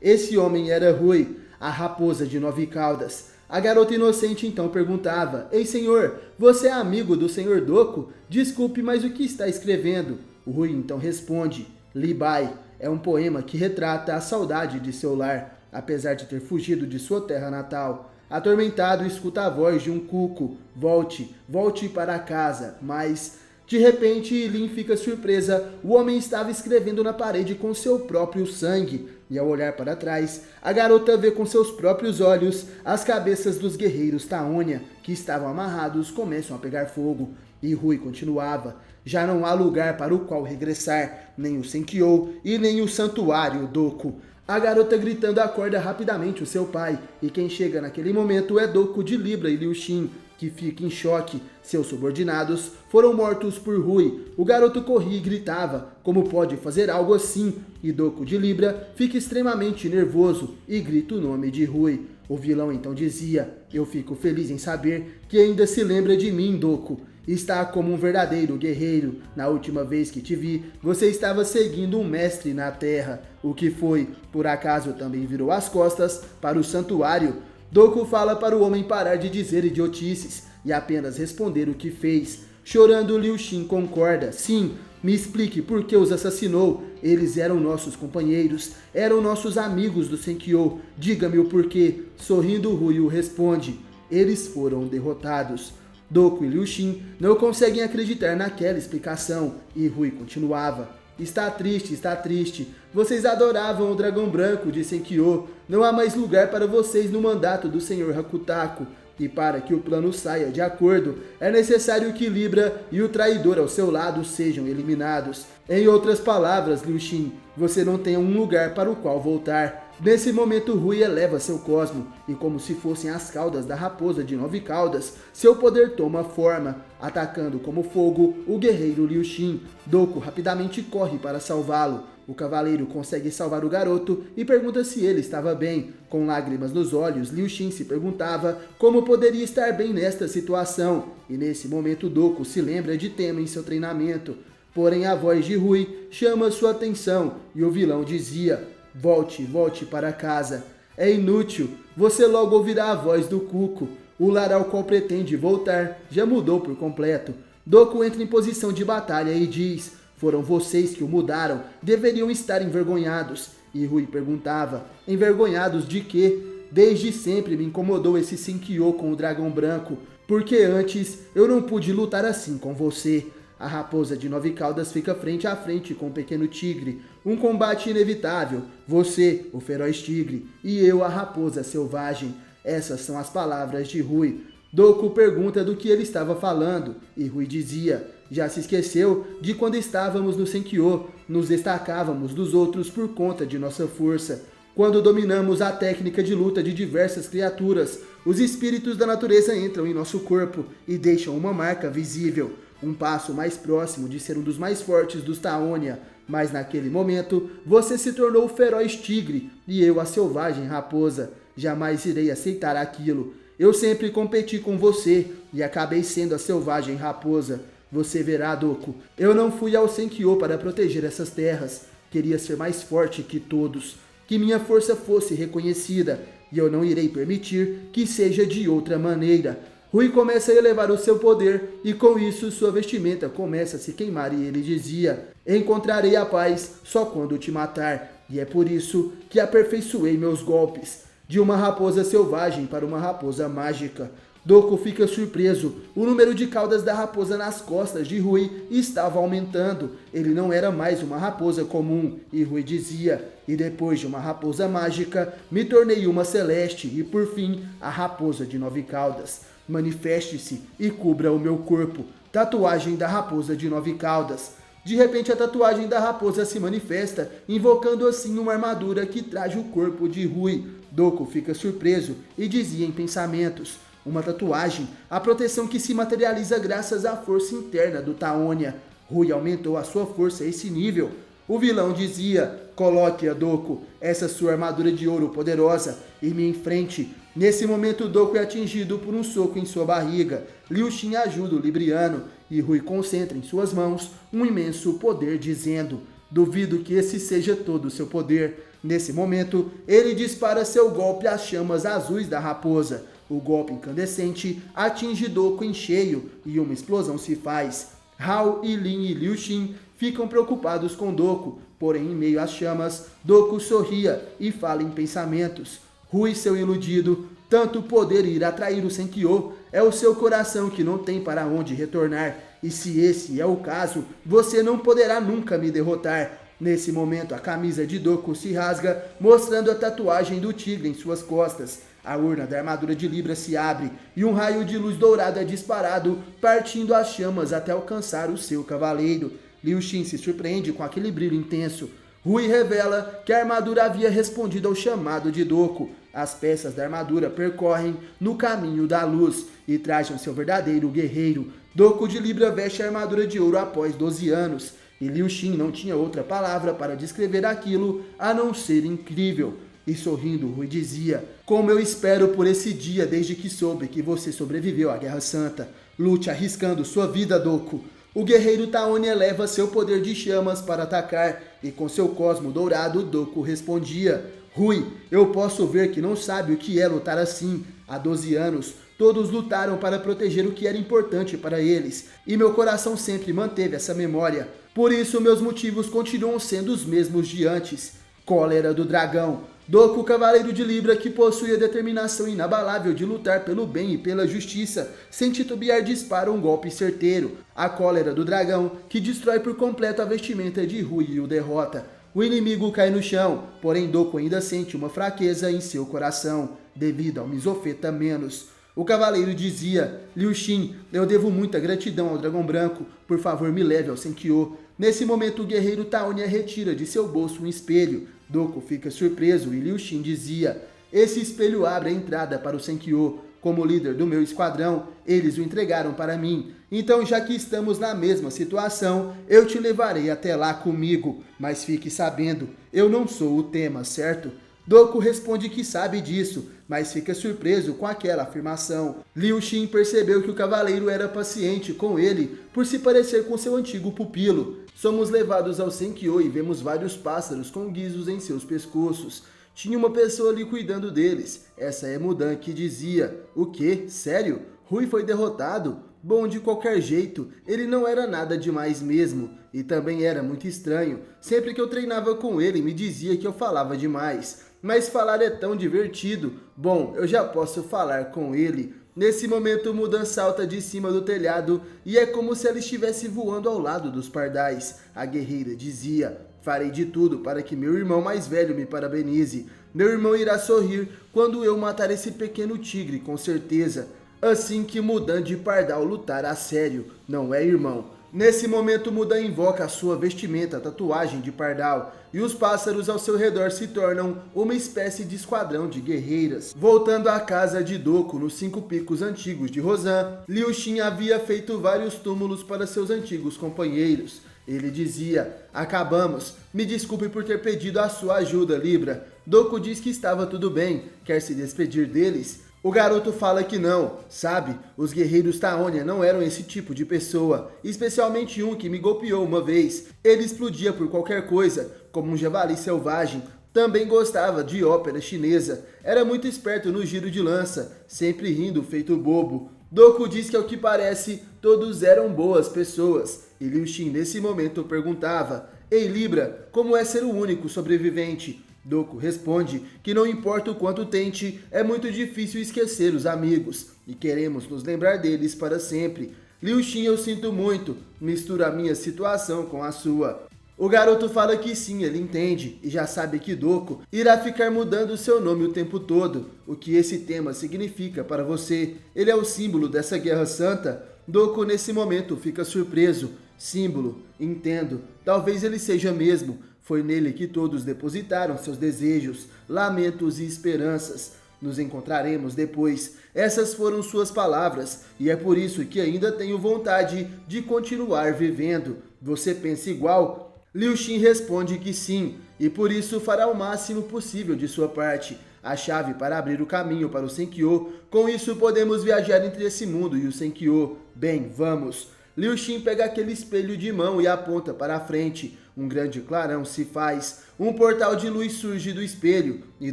Esse homem era Rui, a raposa de 9 caudas. A garota inocente então perguntava: Ei senhor, você é amigo do senhor Doku? Desculpe, mas o que está escrevendo? O Rui então responde: Libai, é um poema que retrata a saudade de seu lar, apesar de ter fugido de sua terra natal. Atormentado, escuta a voz de um cuco: Volte, volte para casa, mas... De repente, Eileen fica surpresa. O homem estava escrevendo na parede com seu próprio sangue. E ao olhar para trás, a garota vê com seus próprios olhos as cabeças dos guerreiros Taonia, que estavam amarrados, começam a pegar fogo. E Rui continuava: já não há lugar para o qual regressar, nem o Senkyo e nem o santuário Doku. A garota gritando acorda rapidamente o seu pai, e quem chega naquele momento é Doku de Libra e Liu Xin, que fica em choque. Seus subordinados foram mortos por Rui. O garoto corria e gritava: como pode fazer algo assim? E Doku de Libra fica extremamente nervoso e grita o nome de Rui. O vilão então dizia: eu fico feliz em saber que ainda se lembra de mim, Doku. Está como um verdadeiro guerreiro. Na última vez que te vi, você estava seguindo um mestre na terra. O que foi? Por acaso também virou as costas para o santuário? Doku fala para o homem parar de dizer idiotices e apenas responder o que fez. Chorando, Liu Xin concorda: sim, me explique por que os assassinou. Eles eram nossos companheiros, eram nossos amigos do Senkyo. Diga-me o porquê. Sorrindo, Rui o responde: eles foram derrotados. Doku e Liu Xin não conseguem acreditar naquela explicação e Rui continuava: está triste. Vocês adoravam o dragão branco de Senkyo. Não há mais lugar para vocês no mandato do Senhor Hakutaku. E para que o plano saia de acordo, é necessário que Libra e o traidor ao seu lado sejam eliminados. Em outras palavras, Liu Xin, você não tem um lugar para o qual voltar. Nesse momento, Rui eleva seu cosmo, e como se fossem as caudas da raposa de 9 caudas, seu poder toma forma, atacando como fogo o guerreiro Liu Xin. Doku rapidamente corre para salvá-lo. O cavaleiro consegue salvar o garoto e pergunta se ele estava bem. Com lágrimas nos olhos, Liu Xin se perguntava como poderia estar bem nesta situação. E nesse momento, Doku se lembra de Tenma em seu treinamento. Porém, a voz de Rui chama sua atenção e o vilão dizia: volte para casa. É inútil, você logo ouvirá a voz do cuco. O lar ao qual pretende voltar já mudou por completo. Doku entra em posição de batalha e diz: foram vocês que o mudaram, deveriam estar envergonhados. E Rui perguntava: envergonhados de quê? Desde sempre me incomodou esse Senkyo com o dragão branco, porque antes eu não pude lutar assim com você. A raposa de 9 caudas fica frente a frente com o pequeno tigre. Um combate inevitável. Você, o feroz tigre, e eu, a raposa selvagem. Essas são as palavras de Rui. Doku pergunta do que ele estava falando, e Rui dizia: já se esqueceu de quando estávamos no Senkyo, nos destacávamos dos outros por conta de nossa força. Quando dominamos a técnica de luta de diversas criaturas, os espíritos da natureza entram em nosso corpo e deixam uma marca visível. Um passo mais próximo de ser um dos mais fortes dos Taonia. Mas naquele momento, você se tornou o feroz tigre e eu a selvagem raposa. Jamais irei aceitar aquilo. Eu sempre competi com você e acabei sendo a selvagem raposa. Você verá, Doku, eu não fui ao Senkyo para proteger essas terras. Queria ser mais forte que todos, que minha força fosse reconhecida, e eu não irei permitir que seja de outra maneira. Rui começa a elevar o seu poder, e com isso sua vestimenta começa a se queimar, e ele dizia: encontrarei a paz só quando te matar, e é por isso que aperfeiçoei meus golpes, de uma raposa selvagem para uma raposa mágica. Doku fica surpreso. O número de caudas da raposa nas costas de Rui estava aumentando. Ele não era mais uma raposa comum. E Rui dizia: e depois de uma raposa mágica, me tornei uma celeste e por fim a raposa de 9 caudas. Manifeste-se e cubra o meu corpo. Tatuagem da raposa de 9 caudas. De repente a tatuagem da raposa se manifesta, invocando assim uma armadura que traz o corpo de Rui. Doku fica surpreso e dizia em pensamentos: uma tatuagem, a proteção que se materializa graças à força interna do Taonia. Rui aumentou a sua força a esse nível. O vilão dizia: coloque-a, Doku, essa sua armadura de ouro poderosa, e me enfrente. Nesse momento, Doku é atingido por um soco em sua barriga. Liu Xin ajuda o Libriano e Rui concentra em suas mãos um imenso poder, dizendo: duvido que esse seja todo o seu poder. Nesse momento, ele dispara seu golpe às chamas azuis da raposa. O golpe incandescente atinge Doku em cheio e uma explosão se faz. Hao, Lin e Liu Xin ficam preocupados com Doku, porém em meio às chamas, Doku sorria e fala em pensamentos. Rui, seu iludido, tanto poder ir atrair o Senkyo, é o seu coração que não tem para onde retornar, e se esse é o caso, você não poderá nunca me derrotar. Nesse momento, a camisa de Doku se rasga, mostrando a tatuagem do tigre em suas costas. A urna da armadura de Libra se abre e um raio de luz dourada é disparado, partindo as chamas até alcançar o seu cavaleiro. Liu Xin se surpreende com aquele brilho intenso. Rui revela que a armadura havia respondido ao chamado de Doku. As peças da armadura percorrem no caminho da luz e trazem seu verdadeiro guerreiro. Doku de Libra veste a armadura de ouro após 12 anos. E Liu Xin não tinha outra palavra para descrever aquilo a não ser incrível. E sorrindo, Rui dizia: como eu espero por esse dia desde que soube que você sobreviveu à Guerra Santa. Lute arriscando sua vida, Doku. O guerreiro Taone eleva seu poder de chamas para atacar, e com seu cosmo dourado, Doku respondia: Rui, eu posso ver que não sabe o que é lutar assim. Há 12 anos, todos lutaram para proteger o que era importante para eles, e meu coração sempre manteve essa memória. Por isso, meus motivos continuam sendo os mesmos de antes. Cólera do dragão. Doku, cavaleiro de Libra, que possui a determinação inabalável de lutar pelo bem e pela justiça, sem titubear dispara um golpe certeiro. A cólera do dragão, que destrói por completo a vestimenta de Rui e o derrota. O inimigo cai no chão, porém Doku ainda sente uma fraqueza em seu coração, devido ao Misofeta Menos. O cavaleiro dizia: Liu Xin, eu devo muita gratidão ao dragão branco, por favor me leve ao Senkyo. Nesse momento o guerreiro Taonia retira de seu bolso um espelho. Doku fica surpreso e Liu Xin dizia: esse espelho abre a entrada para o Senkyo. Como líder do meu esquadrão, eles o entregaram para mim. Então, já que estamos na mesma situação, eu te levarei até lá comigo. Mas fique sabendo, eu não sou o tema, certo? Doku responde que sabe disso, mas fica surpreso com aquela afirmação. Liu Xin percebeu que o cavaleiro era paciente com ele por se parecer com seu antigo pupilo. Somos levados ao Senkyo e vemos vários pássaros com guizos em seus pescoços. Tinha uma pessoa ali cuidando deles. Essa é Mudan, que dizia: o quê? Sério? Rui foi derrotado? Bom, de qualquer jeito, ele não era nada demais mesmo. E também era muito estranho. Sempre que eu treinava com ele, me dizia que eu falava demais. Mas falar é tão divertido. Bom, eu já posso falar com ele. Nesse momento, Mudan salta de cima do telhado e é como se ela estivesse voando ao lado dos pardais. A guerreira dizia: farei de tudo para que meu irmão mais velho me parabenize. Meu irmão irá sorrir quando eu matar esse pequeno tigre, com certeza. Assim que Mudan de pardal lutar a sério, não é, irmão? Nesse momento, Mudan invoca a sua vestimenta, tatuagem de pardal, e os pássaros ao seu redor se tornam uma espécie de esquadrão de guerreiras. Voltando à casa de Doku, nos 5 picos antigos de Rozan, Liu Xin havia feito vários túmulos para seus antigos companheiros. Ele dizia: acabamos, me desculpe por ter pedido a sua ajuda, Libra. Doku diz que estava tudo bem, quer se despedir deles? O garoto fala que não, sabe? Os guerreiros Taonia não eram esse tipo de pessoa, especialmente um que me golpeou uma vez. Ele explodia por qualquer coisa, como um javali selvagem. Também gostava de ópera chinesa, era muito esperto no giro de lança, sempre rindo feito bobo. Doku diz que ao que parece, todos eram boas pessoas. E Liu Xin nesse momento perguntava: ei, Libra, como é ser o único sobrevivente? Doku responde que não importa o quanto tente, é muito difícil esquecer os amigos, e queremos nos lembrar deles para sempre. Liu Xin, eu sinto muito, mistura a minha situação com a sua. O garoto fala que sim, ele entende, e já sabe que Doku irá ficar mudando seu nome o tempo todo. O que esse tema significa para você? Ele é o símbolo dessa Guerra Santa? Doku nesse momento fica surpreso. Símbolo, entendo, talvez ele seja mesmo. Foi nele que todos depositaram seus desejos, lamentos e esperanças. Nos encontraremos depois. Essas foram suas palavras, e é por isso que ainda tenho vontade de continuar vivendo. Você pensa igual? Liu Xin responde que sim, e por isso fará o máximo possível de sua parte. A chave para abrir o caminho para o Senkyo. Com isso podemos viajar entre esse mundo e o Senkyo. Bem, vamos. Liu Xin pega aquele espelho de mão e aponta para a frente. Um grande clarão se faz. Um portal de luz surge do espelho e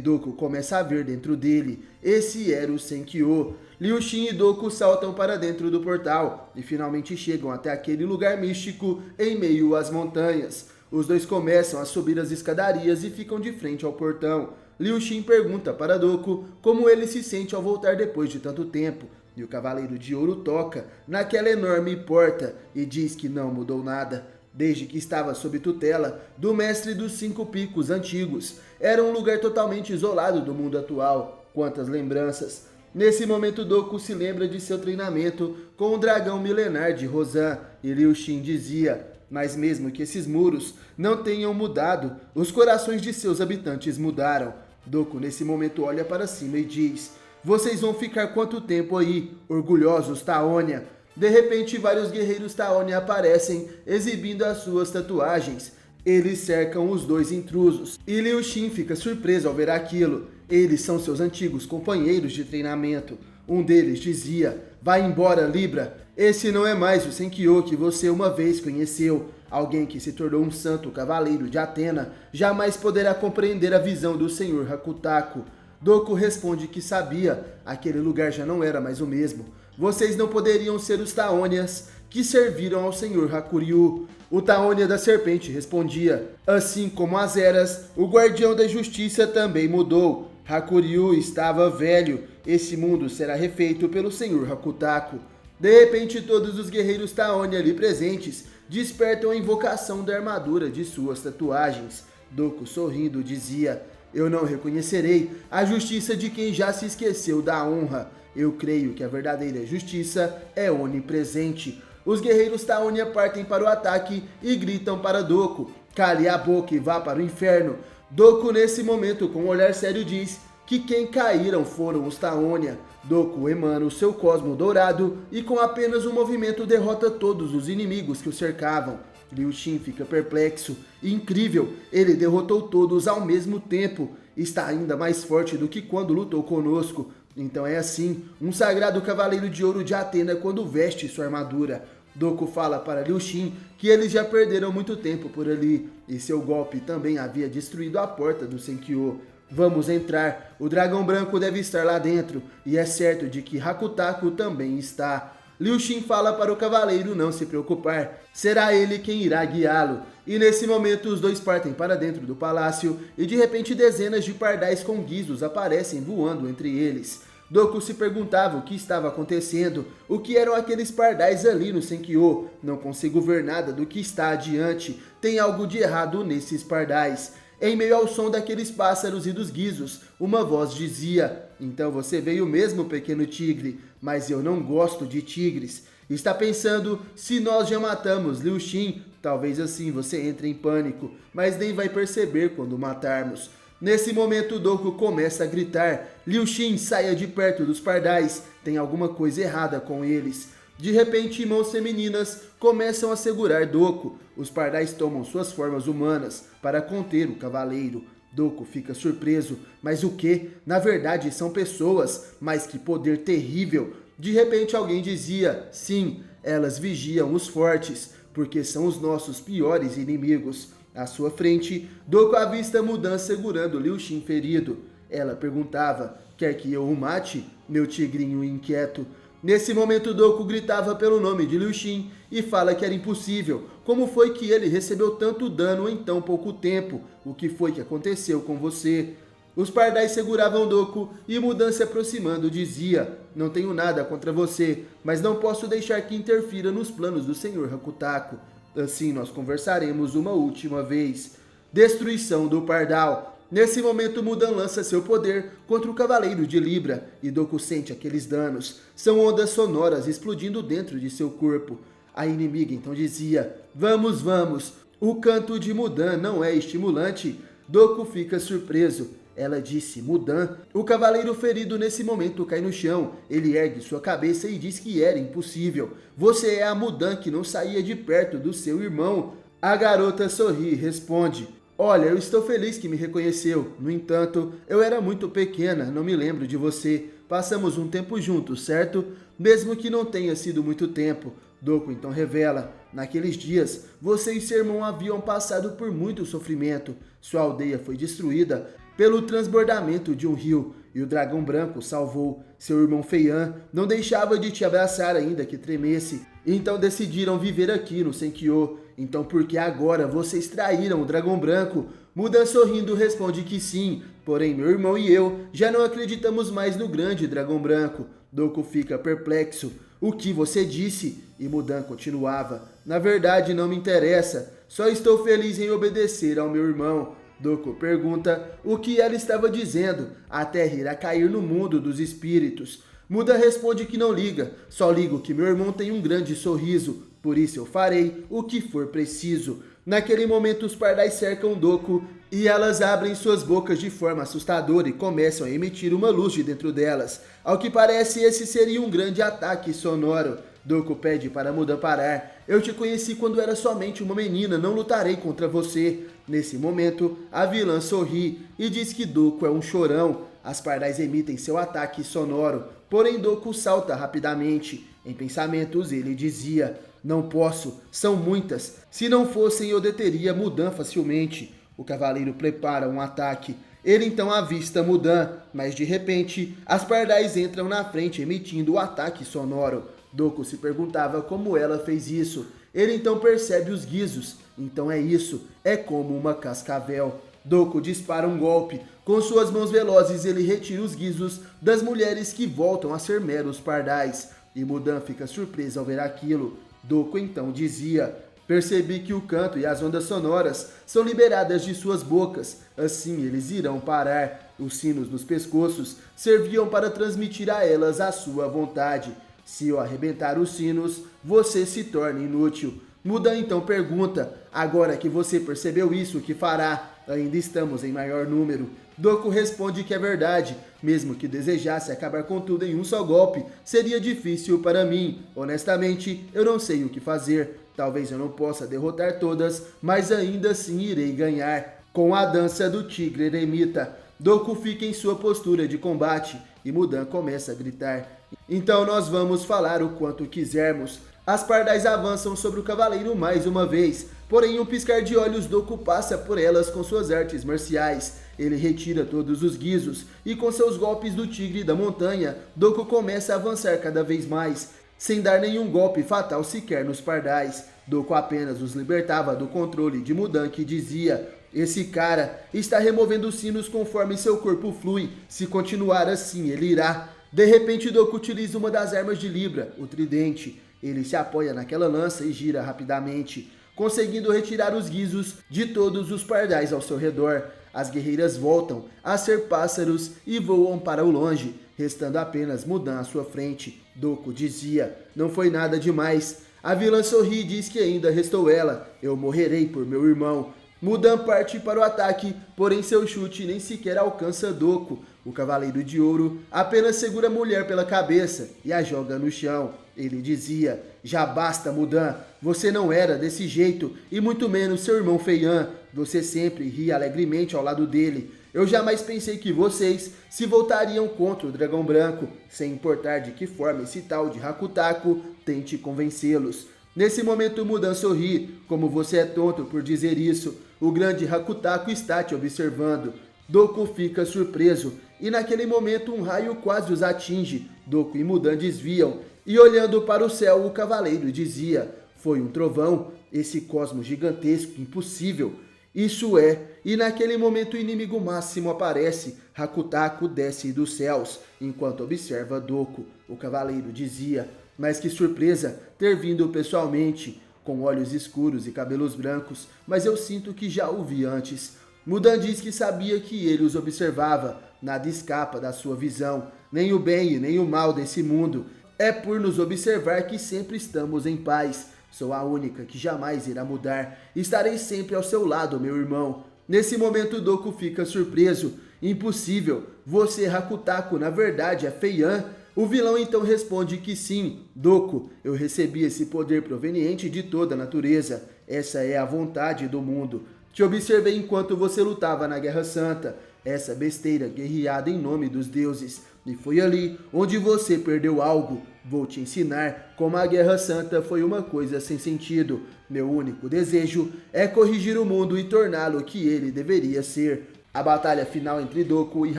Doku começa a ver dentro dele. Esse era o Senkyo. Liu Xin e Doku saltam para dentro do portal e finalmente chegam até aquele lugar místico em meio às montanhas. Os dois começam a subir as escadarias e ficam de frente ao portão. Liu Xin pergunta para Doku como ele se sente ao voltar depois de tanto tempo. E o Cavaleiro de Ouro toca naquela enorme porta e diz que não mudou nada. Desde que estava sob tutela do Mestre dos Cinco Picos antigos, era um lugar totalmente isolado do mundo atual. Quantas lembranças! Nesse momento Doku se lembra de seu treinamento com o dragão milenar de Rozan e Liu Xin dizia: mas mesmo que esses muros não tenham mudado, os corações de seus habitantes mudaram. Doku nesse momento olha para cima e diz: vocês vão ficar quanto tempo aí, orgulhosos Taonia? De repente vários guerreiros Taonia aparecem exibindo as suas tatuagens. Eles cercam os dois intrusos e Liu Xin fica surpreso ao ver aquilo. Eles são seus antigos companheiros de treinamento. Um deles dizia: vai embora, Libra. Esse não é mais o Senkyo que você uma vez conheceu. Alguém que se tornou um santo cavaleiro de Atena jamais poderá compreender a visão do Senhor Hakutaku. Doku responde que sabia, aquele lugar já não era mais o mesmo. Vocês não poderiam ser os Taonias que serviram ao Senhor Hakuryu. O Taonia da Serpente respondia: assim como as eras, o Guardião da Justiça também mudou. Hakuryu estava velho, esse mundo será refeito pelo Senhor Hakutaku. De repente todos os guerreiros Taonia ali presentes despertam a invocação da armadura de suas tatuagens. Doku sorrindo dizia: eu não reconhecerei a justiça de quem já se esqueceu da honra. Eu creio que a verdadeira justiça é onipresente. Os guerreiros Taonia partem para o ataque e gritam para Doku: cale a boca e vá para o inferno. Doku nesse momento com um olhar sério diz que quem caíram foram os Taonia. Doku emana o seu cosmo dourado e com apenas um movimento derrota todos os inimigos que o cercavam. Liu Xin fica perplexo. Incrível, ele derrotou todos ao mesmo tempo. Está ainda mais forte do que quando lutou conosco. Então é assim, um sagrado cavaleiro de ouro de Atena quando veste sua armadura. Doku fala para Liu Xin que eles já perderam muito tempo por ali, e seu golpe também havia destruído a porta do Senkyo. Vamos entrar, o dragão branco deve estar lá dentro, e é certo de que Hakutaku também está. Liu Xin fala para o cavaleiro não se preocupar, será ele quem irá guiá-lo. E nesse momento os dois partem para dentro do palácio e de repente dezenas de pardais com guizos aparecem voando entre eles. Doku se perguntava o que estava acontecendo, o que eram aqueles pardais ali no Senkyo. Não consigo ver nada do que está adiante, tem algo de errado nesses pardais. Em meio ao som daqueles pássaros e dos guizos, uma voz dizia: então você veio mesmo, pequeno tigre, mas eu não gosto de tigres. Está pensando se nós já matamos Liu Xin? Talvez assim você entre em pânico, mas nem vai perceber quando matarmos. Nesse momento Doku começa a gritar: Liu Xin, saia de perto dos pardais, tem alguma coisa errada com eles. De repente mãos femininas começam a segurar Doku. Os pardais tomam suas formas humanas para conter o cavaleiro. Doku fica surpreso, mas o que? Na verdade são pessoas, mas que poder terrível. De repente alguém dizia: sim, elas vigiam os fortes, porque são os nossos piores inimigos. À sua frente, Doku avista Mudan segurando Liu Xin ferido. Ela perguntava: quer que eu o mate, meu tigrinho inquieto? Nesse momento Doku gritava pelo nome de Liu Xin e fala que era impossível. Como foi que ele recebeu tanto dano em tão pouco tempo? O que foi que aconteceu com você? Os pardais seguravam Doku e Mudan se aproximando dizia: não tenho nada contra você, mas não posso deixar que interfira nos planos do Senhor Hakutaku. Assim nós conversaremos uma última vez. Destruição do pardal. Nesse momento Mudan lança seu poder contra o Cavaleiro de Libra e Doku sente aqueles danos. São ondas sonoras explodindo dentro de seu corpo. A inimiga então dizia: vamos, vamos. O canto de Mudan não é estimulante. Doku fica surpreso. ela disse Mudan. O cavaleiro ferido nesse momento cai no chão. Ele ergue sua cabeça e diz que era impossível. Você é a Mudan que não saía de perto do seu irmão. A garota sorri e responde: olha, eu estou feliz que me reconheceu. No entanto, eu era muito pequena, não me lembro de você. Passamos um tempo juntos, certo? Mesmo que não tenha sido muito tempo. Doku então revela: naqueles dias, você e seu irmão haviam passado por muito sofrimento. Sua aldeia foi destruída pelo transbordamento de um rio, e o dragão branco salvou. Seu irmão Feian não deixava de te abraçar ainda que tremesse. Então decidiram viver aqui no Senkyo. Então por que agora vocês traíram o dragão branco? Mudan sorrindo responde que sim, porém meu irmão e eu já não acreditamos mais no grande dragão branco. Doku fica perplexo. O que você disse? E Mudan continuava: na verdade não me interessa, só estou feliz em obedecer ao meu irmão. Doku pergunta o que ela estava dizendo. A terra irá cair no mundo dos espíritos. Mudan responde que não liga, só ligo que meu irmão tem um grande sorriso, por isso eu farei o que for preciso. Naquele momento os pardais cercam Doku e elas abrem suas bocas de forma assustadora e começam a emitir uma luz de dentro delas. Ao que parece, esse seria um grande ataque sonoro. Doku pede para Mudan parar. Eu te conheci quando era somente uma menina, não lutarei contra você. Nesse momento, a vilã sorri e diz que Doku é um chorão. As pardais emitem seu ataque sonoro, porém Doku salta rapidamente. Em pensamentos ele dizia: não posso, são muitas. Se não fossem eu deteria Mudan facilmente. O cavaleiro prepara um ataque. Ele então avista Mudan, mas de repente as pardais entram na frente emitindo o ataque sonoro. Doku se perguntava como ela fez isso. Ele então percebe os guizos. Então é isso, é como uma cascavel. Doku dispara um golpe. Com suas mãos velozes ele retira os guizos das mulheres que voltam a ser meros pardais. E Mudan fica surpresa ao ver aquilo. Doku então dizia: percebi que o canto e as ondas sonoras são liberadas de suas bocas. Assim eles irão parar. Os sinos nos pescoços serviam para transmitir a elas a sua vontade. Se eu arrebentar os sinos, você se torna inútil. Mudan então pergunta: agora que você percebeu isso, o que fará? Ainda estamos em maior número. Doku responde que é verdade. Mesmo que desejasse acabar com tudo em um só golpe, seria difícil para mim. Honestamente, eu não sei o que fazer. Talvez eu não possa derrotar todas, mas ainda assim irei ganhar. Com a dança do tigre eremita, Doku fica em sua postura de combate e Mudan começa a gritar: então nós vamos falar o quanto quisermos. As pardais avançam sobre o cavaleiro mais uma vez, porém um piscar de olhos Doku passa por elas com suas artes marciais. Ele retira todos os guizos e com seus golpes do tigre da montanha, Doku começa a avançar cada vez mais, sem dar nenhum golpe fatal sequer nos pardais. Doku apenas os libertava do controle de Mudan, que dizia: esse cara está removendo os sinos conforme seu corpo flui. Se continuar assim, ele irá. De repente, Doku utiliza uma das armas de Libra, o tridente. Ele se apoia naquela lança e gira rapidamente, conseguindo retirar os guizos de todos os pardais ao seu redor. As guerreiras voltam a ser pássaros e voam para o longe, restando apenas Mudan à sua frente. Doku dizia: não foi nada demais. A vilã sorri e diz que ainda restou ela. Eu morrerei por meu irmão. Mudan parte para o ataque, porém seu chute nem sequer alcança Doku. O cavaleiro de ouro apenas segura a mulher pela cabeça e a joga no chão. Ele dizia: já basta, Mudan, você não era desse jeito, e muito menos seu irmão Feian. Você sempre ria alegremente ao lado dele. Eu jamais pensei que vocês se voltariam contra o dragão branco, sem importar de que forma esse tal de Hakutaku tente convencê-los. Nesse momento Mudan sorri. Como você é tonto por dizer isso. O grande Hakutaku está te observando. Doku fica surpreso, e naquele momento um raio quase os atinge. Doku e Mudan desviam, e olhando para o céu o cavaleiro dizia: foi um trovão, esse cosmo gigantesco, impossível. Isso é, e naquele momento o inimigo máximo aparece. Hakutaku desce dos céus, enquanto observa Doku. O cavaleiro dizia: mas que surpresa ter vindo pessoalmente, com olhos escuros e cabelos brancos, mas eu sinto que já o vi antes. Mudan diz que sabia que ele os observava. Nada escapa da sua visão, nem o bem e nem o mal desse mundo. É por nos observar que sempre estamos em paz. Sou a única que jamais irá mudar. Estarei sempre ao seu lado, meu irmão. Nesse momento Doku fica surpreso. Impossível, você Hakutaku na verdade é Feian? O vilão então responde que sim, Doku, eu recebi esse poder proveniente de toda a natureza. Essa é a vontade do mundo. Te observei enquanto você lutava na Guerra Santa, essa besteira guerreada em nome dos deuses. E foi ali onde você perdeu algo. Vou te ensinar como a Guerra Santa foi uma coisa sem sentido. Meu único desejo é corrigir o mundo e torná-lo o que ele deveria ser. A batalha final entre Doku e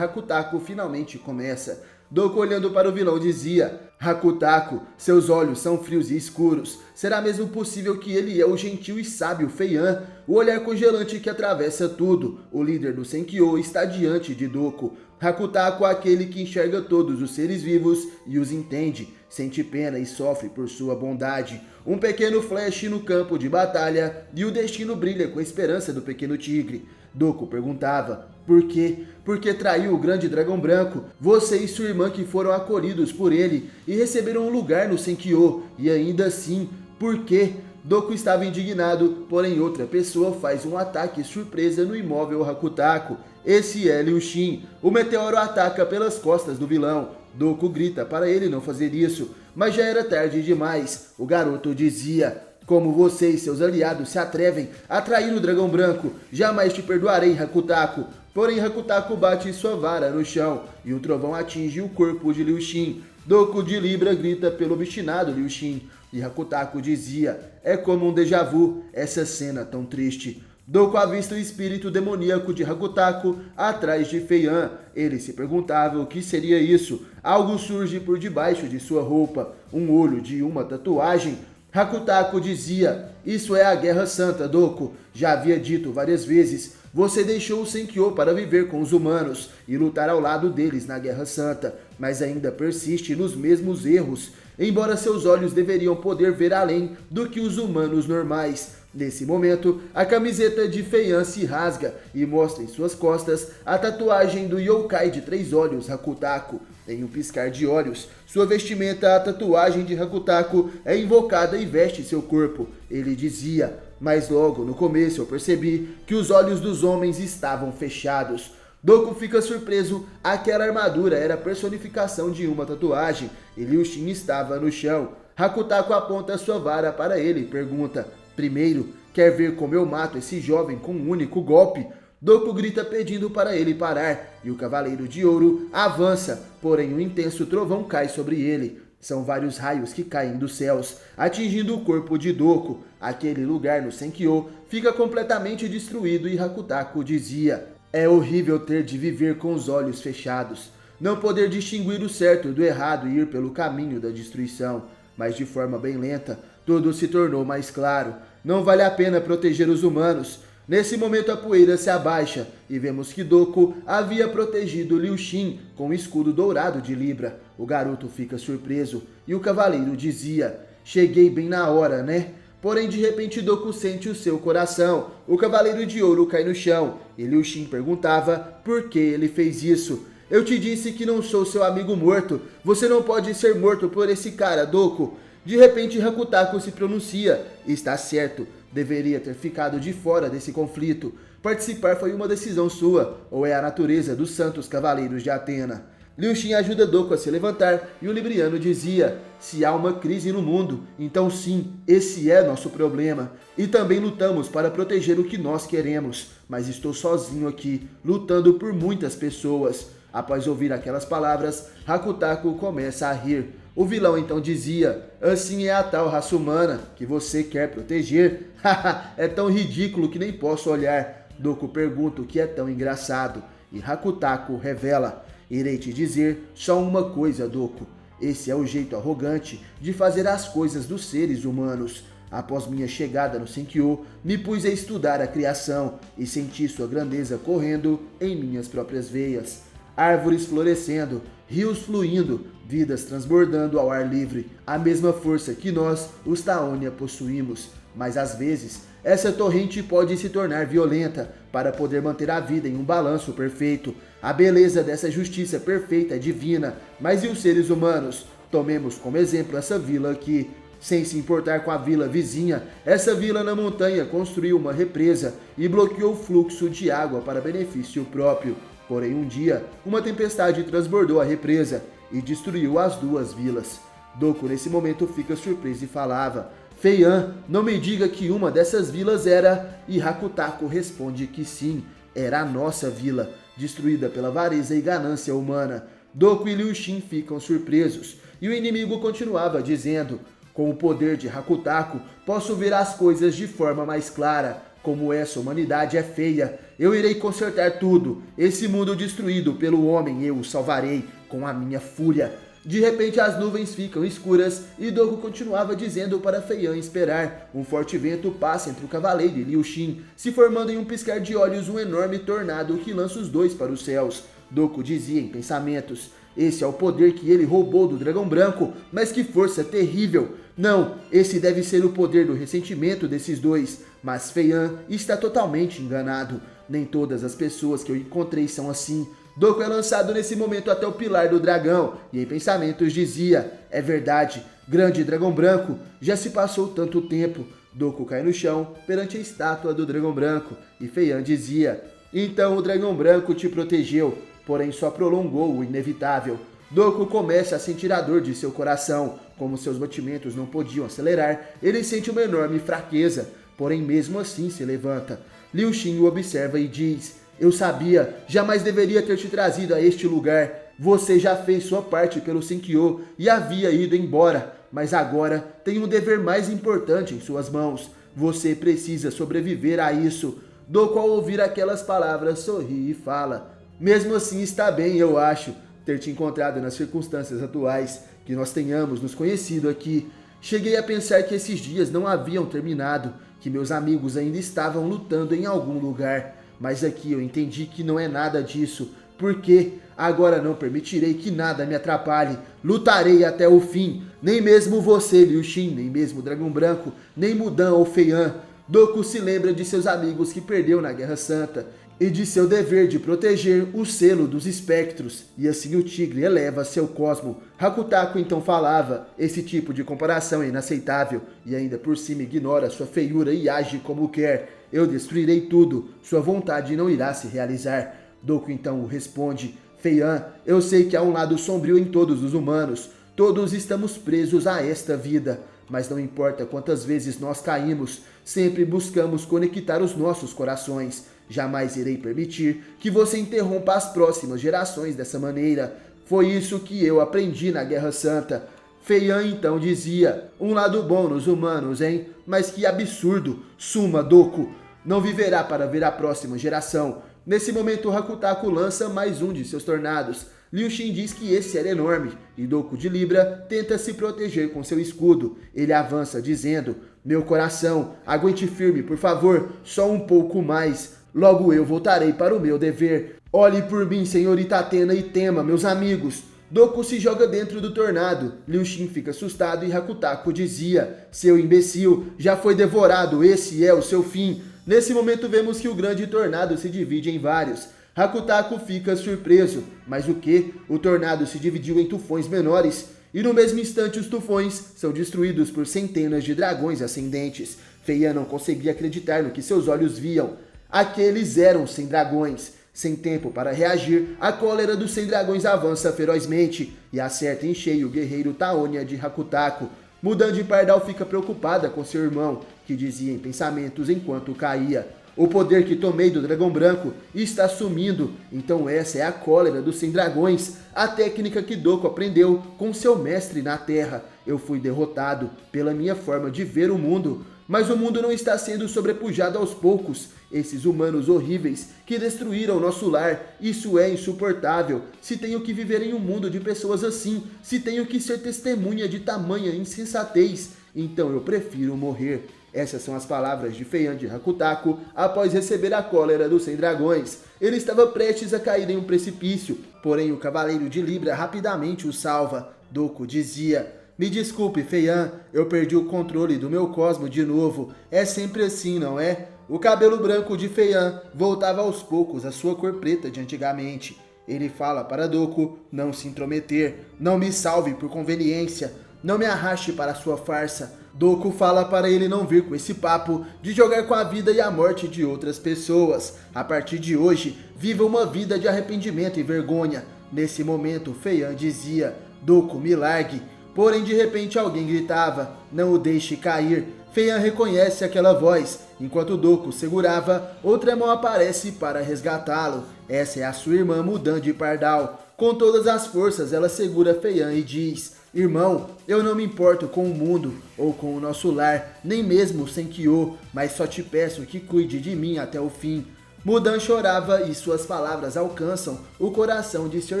Hakutaku finalmente começa. Doku, olhando para o vilão, dizia: Hakutaku, seus olhos são frios e escuros. Será mesmo possível que ele é o gentil e sábio Feian? O olhar congelante que atravessa tudo. O líder do Senkyo está diante de Doku. Hakutaku, aquele que enxerga todos os seres vivos e os entende, sente pena e sofre por sua bondade. Um pequeno flash no campo de batalha e o destino brilha com a esperança do pequeno tigre. Doku perguntava: por quê? Porque traiu o grande dragão branco, você e sua irmã que foram acolhidos por ele e receberam um lugar no Senkyo, e ainda assim, por quê? Doku estava indignado, porém outra pessoa faz um ataque surpresa no imóvel Hakutaku. Esse é Liu Xin. O meteoro ataca pelas costas do vilão. Doku grita para ele não fazer isso, mas já era tarde demais. O garoto dizia: como você e seus aliados se atrevem a trair o dragão branco, jamais te perdoarei, Hakutaku. Porém, Hakutaku bate sua vara no chão e um trovão atinge o corpo de Liu Xin. Doku de Libra grita pelo obstinado Liu Xin e Hakutaku dizia: é como um déjà vu, essa cena tão triste. Doku avista o espírito demoníaco de Hakutaku atrás de Feian. Ele se perguntava o que seria isso. Algo surge por debaixo de sua roupa, um olho de uma tatuagem. Hakutaku dizia: isso é a Guerra Santa, Doku. Já havia dito várias vezes. Você deixou o Senkyo para viver com os humanos e lutar ao lado deles na Guerra Santa, mas ainda persiste nos mesmos erros, embora seus olhos deveriam poder ver além do que os humanos normais. Nesse momento, a camiseta de Feian se rasga e mostra em suas costas a tatuagem do Yokai de 3 olhos, Hakutaku. Em um piscar de olhos, sua vestimenta, a tatuagem de Hakutaku, é invocada e veste seu corpo. Ele dizia: mas logo no começo eu percebi que os olhos dos homens estavam fechados. Doku fica surpreso, aquela armadura era a personificação de uma tatuagem e Liu Xin estava no chão. Hakutaku aponta sua vara para ele e pergunta: primeiro, quer ver como eu mato esse jovem com um único golpe? Doku grita pedindo para ele parar, e o Cavaleiro de Ouro avança, porém um intenso trovão cai sobre ele. São vários raios que caem dos céus, atingindo o corpo de Doku. Aquele lugar no Senkyo fica completamente destruído e Hakutaku dizia: é horrível ter de viver com os olhos fechados, não poder distinguir o certo do errado e ir pelo caminho da destruição. Mas de forma bem lenta, tudo se tornou mais claro. Não vale a pena proteger os humanos. Nesse momento a poeira se abaixa e vemos que Doku havia protegido Liu Xin com o escudo dourado de Libra. O garoto fica surpreso e o cavaleiro dizia: cheguei bem na hora, né? Porém de repente Doku sente o seu coração. O Cavaleiro de Ouro cai no chão e Liu Xin perguntava por que ele fez isso. Eu te disse que não sou seu amigo morto. Você não pode ser morto por esse cara, Doku. De repente Hakutaku se pronuncia: está certo, deveria ter ficado de fora desse conflito. Participar foi uma decisão sua, ou é a natureza dos santos cavaleiros de Atena? Liu Xin ajuda Doku a se levantar e o Libriano dizia: se há uma crise no mundo, então sim, esse é nosso problema. E também lutamos para proteger o que nós queremos, mas estou sozinho aqui, lutando por muitas pessoas. Após ouvir aquelas palavras, Hakutaku começa a rir. O vilão então dizia: assim é a tal raça humana que você quer proteger? Haha, é tão ridículo que nem posso olhar. Doku pergunta o que é tão engraçado e Hakutaku revela: irei te dizer só uma coisa, Doku. Esse é o jeito arrogante de fazer as coisas dos seres humanos. Após minha chegada no Senkyo, me pus a estudar a criação e senti sua grandeza correndo em minhas próprias veias. Árvores florescendo, rios fluindo, vidas transbordando ao ar livre, a mesma força que nós, os Taonia, possuímos. Mas às vezes, essa torrente pode se tornar violenta para poder manter a vida em um balanço perfeito. A beleza dessa justiça perfeita é divina, mas e os seres humanos? Tomemos como exemplo essa vila aqui. Sem se importar com a vila vizinha, essa vila na montanha construiu uma represa e bloqueou o fluxo de água para benefício próprio. Porém, um dia, uma tempestade transbordou a represa e destruiu as duas vilas. Doku nesse momento fica surpreso e falava: Feian, não me diga que uma dessas vilas era... E Hakutako responde que sim, era a nossa vila, destruída pela avareza e ganância humana. Doku e Liu Xin ficam surpresos, e o inimigo continuava dizendo: com o poder de Hakutako, posso ver as coisas de forma mais clara. Como essa humanidade é feia, eu irei consertar tudo. Esse mundo destruído pelo homem eu o salvarei com a minha fúria. De repente as nuvens ficam escuras e Doku continuava dizendo para Feian esperar. Um forte vento passa entre o cavaleiro e Liu Xin, se formando em um piscar de olhos um enorme tornado que lança os dois para os céus. Doku dizia em pensamentos: esse é o poder que ele roubou do dragão branco, mas que força terrível! Não, esse deve ser o poder do ressentimento desses dois, mas Feian está totalmente enganado. Nem todas as pessoas que eu encontrei são assim. Doku é lançado nesse momento até o pilar do dragão, e em pensamentos dizia: é verdade, grande dragão branco, já se passou tanto tempo. Doku cai no chão perante a estátua do dragão branco, e Feian dizia: então o dragão branco te protegeu, porém só prolongou o inevitável. Doku começa a sentir a dor de seu coração. Como seus batimentos não podiam acelerar, ele sente uma enorme fraqueza, porém mesmo assim se levanta. Liu Xin o observa e diz: eu sabia, jamais deveria ter te trazido a este lugar. Você já fez sua parte pelo Senkyo e havia ido embora, mas agora tem um dever mais importante em suas mãos. Você precisa sobreviver a isso. Doku, ao ouvir aquelas palavras, sorri e fala: mesmo assim está bem, eu acho, ter te encontrado nas circunstâncias atuais, que nós tenhamos nos conhecido aqui. Cheguei a pensar que esses dias não haviam terminado, que meus amigos ainda estavam lutando em algum lugar. Mas aqui eu entendi que não é nada disso. Porque agora não permitirei que nada me atrapalhe. Lutarei até o fim. Nem mesmo você, Liu Xin, nem mesmo o Dragão Branco, nem Mudan ou Feian. Doku se lembra de seus amigos que perdeu na Guerra Santa e de seu dever de proteger o selo dos espectros, e assim o tigre eleva seu cosmo. Hakutako então falava: esse tipo de comparação é inaceitável, e ainda por cima ignora sua feiura e age como quer. Eu destruirei tudo, sua vontade não irá se realizar. Doku então responde: Feian, eu sei que há um lado sombrio em todos os humanos, todos estamos presos a esta vida. Mas não importa quantas vezes nós caímos, sempre buscamos conectar os nossos corações. Jamais irei permitir que você interrompa as próximas gerações dessa maneira. Foi isso que eu aprendi na Guerra Santa. Feian então dizia: um lado bom nos humanos, hein? Mas que absurdo! Suma, Doku! Não viverá para ver a próxima geração. Nesse momento, Hakutako lança mais um de seus tornados. Liu Xin diz que esse era enorme, e Doku de Libra tenta se proteger com seu escudo. Ele avança dizendo: meu coração, aguente firme, por favor, só um pouco mais. Logo eu voltarei para o meu dever. Olhe por mim, senhorita Atena, e tema, meus amigos. Doku se joga dentro do tornado. Liu Xin fica assustado e Hakutako dizia: seu imbecil, já foi devorado, esse é o seu fim. Nesse momento vemos que o grande tornado se divide em vários. Hakutako fica surpreso. Mas o que? O tornado se dividiu em tufões menores. E no mesmo instante os tufões são destruídos por centenas de dragões ascendentes. Feian não conseguia acreditar no que seus olhos viam. Aqueles eram 100 dragões. Sem tempo para reagir, a cólera dos 100 dragões avança ferozmente e acerta em cheio o guerreiro Taonia de Hakutako. Mudan de Pardal fica preocupada com seu irmão, que dizia em pensamentos enquanto caía: o poder que tomei do dragão branco está sumindo, então essa é a cólera dos 100 dragões, a técnica que Doku aprendeu com seu mestre na terra. Eu fui derrotado pela minha forma de ver o mundo, mas o mundo não está sendo sobrepujado aos poucos. Esses humanos horríveis que destruíram nosso lar, isso é insuportável. Se tenho que viver em um mundo de pessoas assim, se tenho que ser testemunha de tamanha insensatez, então eu prefiro morrer. Essas são as palavras de Feian de Hakutako após receber a cólera dos 100 dragões. Ele estava prestes a cair em um precipício, porém o cavaleiro de Libra rapidamente o salva. Doku dizia: me desculpe, Feian, eu perdi o controle do meu cosmo de novo. É sempre assim, não é? O cabelo branco de Feian voltava aos poucos à sua cor preta de antigamente. Ele fala para Doku não se intrometer, não me salve por conveniência, não me arraste para a sua farsa. Doku fala para ele não vir com esse papo de jogar com a vida e a morte de outras pessoas. A partir de hoje, viva uma vida de arrependimento e vergonha. Nesse momento, Feian dizia: Doku, me largue. Porém, de repente, alguém gritava: não o deixe cair. Feian reconhece aquela voz. Enquanto Doku segurava, outra mão aparece para resgatá-lo. Essa é a sua irmã Mudan de Pardal. Com todas as forças, ela segura Feian e diz: irmão, eu não me importo com o mundo ou com o nosso lar, nem mesmo sem Kyo, mas só te peço que cuide de mim até o fim. Mudan chorava e suas palavras alcançam o coração de seu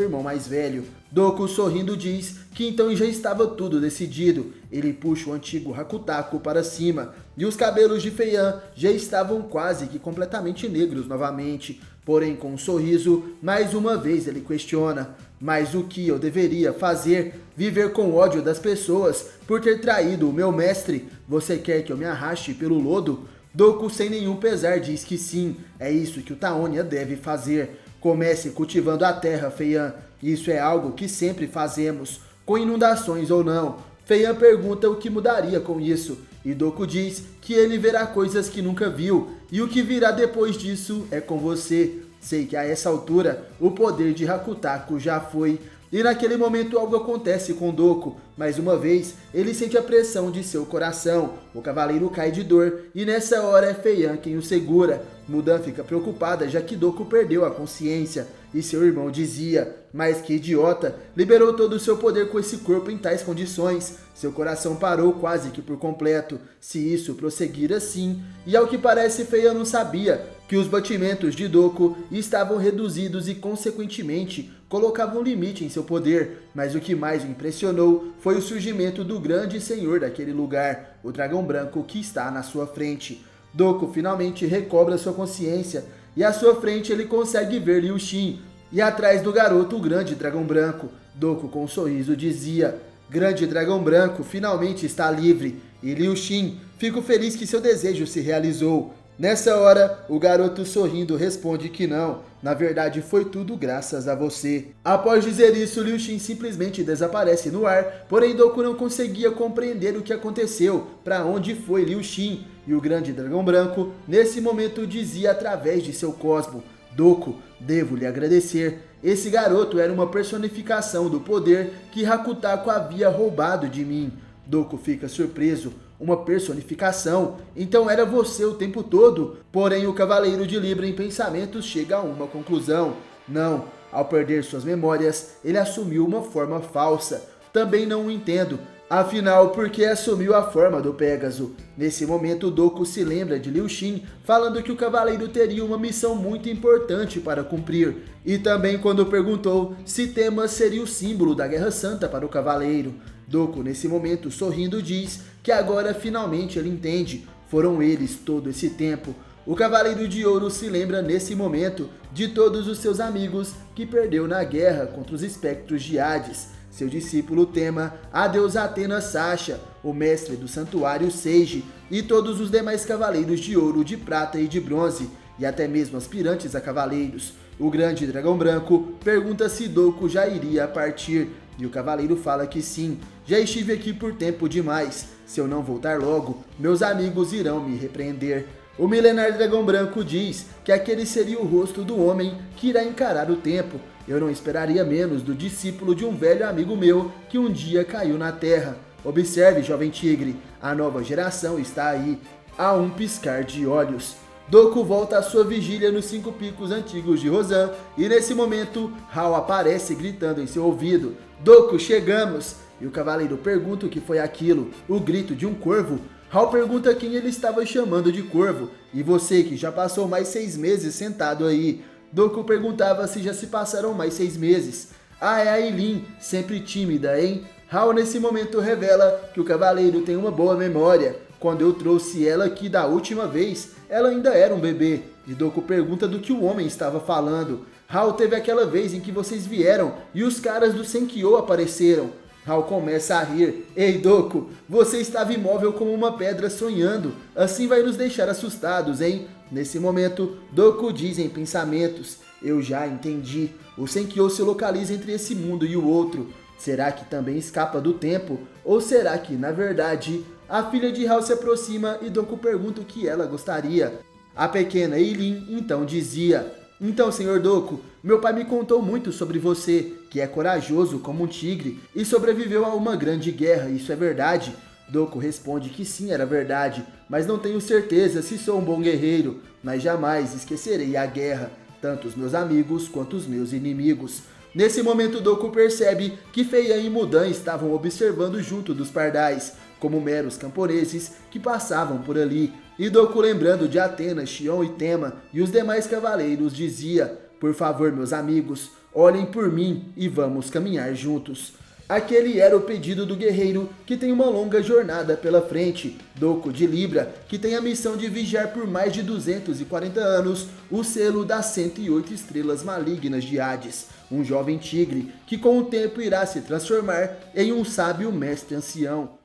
irmão mais velho. Doku, sorrindo, diz que então já estava tudo decidido. Ele puxa o antigo Hakutaku para cima e os cabelos de Feian já estavam quase que completamente negros novamente. Porém, com um sorriso, mais uma vez ele questiona: mas o que eu deveria fazer? Viver com ódio das pessoas por ter traído o meu mestre? Você quer que eu me arraste pelo lodo? Doku, sem nenhum pesar, diz que sim, é isso que o Taonia deve fazer. Comece cultivando a terra, Feian. Isso é algo que sempre fazemos, com inundações ou não. Feian pergunta o que mudaria com isso, e Doku diz que ele verá coisas que nunca viu, e o que virá depois disso é com você. Sei que a essa altura, o poder de Hakutaku já foi. E naquele momento algo acontece com Doku. Mais uma vez, ele sente a pressão de seu coração. O cavaleiro cai de dor e nessa hora é Feian quem o segura. Mudan fica preocupada já que Doku perdeu a consciência. E seu irmão dizia: mas que idiota, liberou todo o seu poder com esse corpo em tais condições. Seu coração parou quase que por completo. Se isso prosseguir assim, e ao que parece Feian não sabia que os batimentos de Doku estavam reduzidos e consequentemente colocavam limite em seu poder, mas o que mais o impressionou foi o surgimento do grande senhor daquele lugar, o dragão branco que está na sua frente. Doku finalmente recobra sua consciência e à sua frente ele consegue ver Liu Xin e atrás do garoto o grande dragão branco. Doku com um sorriso dizia: grande dragão branco finalmente está livre. E Liu Xin: fico feliz que seu desejo se realizou. Nessa hora, o garoto sorrindo responde que não, na verdade foi tudo graças a você. Após dizer isso, Liu Xin simplesmente desaparece no ar, porém Doku não conseguia compreender o que aconteceu, para onde foi Liu Xin, e o grande dragão branco nesse momento dizia através de seu cosmo: Doku, devo lhe agradecer. Esse garoto era uma personificação do poder que Hakutaku havia roubado de mim. Doku fica surpreso. Uma personificação? Então era você o tempo todo? Porém, o Cavaleiro de Libra em pensamentos chega a uma conclusão. Não, ao perder suas memórias, ele assumiu uma forma falsa. Também não o entendo. Afinal, por que assumiu a forma do Pégaso? Nesse momento, Doku se lembra de Liu Xin, falando que o cavaleiro teria uma missão muito importante para cumprir. E também quando perguntou se Tema seria o símbolo da Guerra Santa para o cavaleiro. Doku, nesse momento, sorrindo, diz que agora finalmente ele entende. Foram eles todo esse tempo. O Cavaleiro de Ouro se lembra nesse momento de todos os seus amigos que perdeu na guerra contra os espectros de Hades. Seu discípulo Tema, a deusa Athena Sasha, o mestre do santuário Seiji e todos os demais cavaleiros de ouro, de prata e de bronze, e até mesmo aspirantes a cavaleiros. O grande dragão branco pergunta se Doku já iria partir, e o cavaleiro fala que sim, já estive aqui por tempo demais. Se eu não voltar logo, meus amigos irão me repreender. O milenar dragão branco diz que aquele seria o rosto do homem que irá encarar o tempo. Eu não esperaria menos do discípulo de um velho amigo meu que um dia caiu na terra. Observe, jovem tigre, a nova geração está aí, a um piscar de olhos. Doku volta à sua vigília nos 5 picos antigos de Rozan e nesse momento, Hao aparece gritando em seu ouvido: Doku, chegamos! E o cavaleiro pergunta o que foi aquilo, o grito de um corvo. Hao pergunta quem ele estava chamando de corvo, e você que já passou mais 6 meses sentado aí. Doku perguntava se já se passaram mais 6 meses. Ah, é a Eileen, sempre tímida, hein? Hao nesse momento revela que o cavaleiro tem uma boa memória. Quando eu trouxe ela aqui da última vez, ela ainda era um bebê. E Doku pergunta do que o homem estava falando. Hao, teve aquela vez em que vocês vieram e os caras do Senkyo apareceram. Hao começa a rir. Ei, Doku, você estava imóvel como uma pedra sonhando. Assim vai nos deixar assustados, hein? Nesse momento, Doku diz em pensamentos: eu já entendi. O Senkyo se localiza entre esse mundo e o outro. Será que também escapa do tempo? Ou será que, na verdade, a filha de Hal se aproxima e Doku pergunta o que ela gostaria. A pequena Eileen então dizia: então, senhor Doku, meu pai me contou muito sobre você, que é corajoso como um tigre e sobreviveu a uma grande guerra, isso é verdade? Doku responde que sim, era verdade, mas não tenho certeza se sou um bom guerreiro, mas jamais esquecerei a guerra, tanto os meus amigos quanto os meus inimigos. Nesse momento, Doku percebe que Feian e Mudan estavam observando junto dos pardais, como meros camponeses que passavam por ali. E Doku, lembrando de Atenas, Xion e Tema e os demais cavaleiros, dizia: por favor, meus amigos, olhem por mim e vamos caminhar juntos. Aquele era o pedido do guerreiro que tem uma longa jornada pela frente, Doku de Libra, que tem a missão de vigiar por mais de 240 anos o selo das 108 estrelas malignas de Hades, um jovem tigre que com o tempo irá se transformar em um sábio mestre ancião.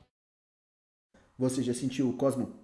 Você já sentiu o Cosmo?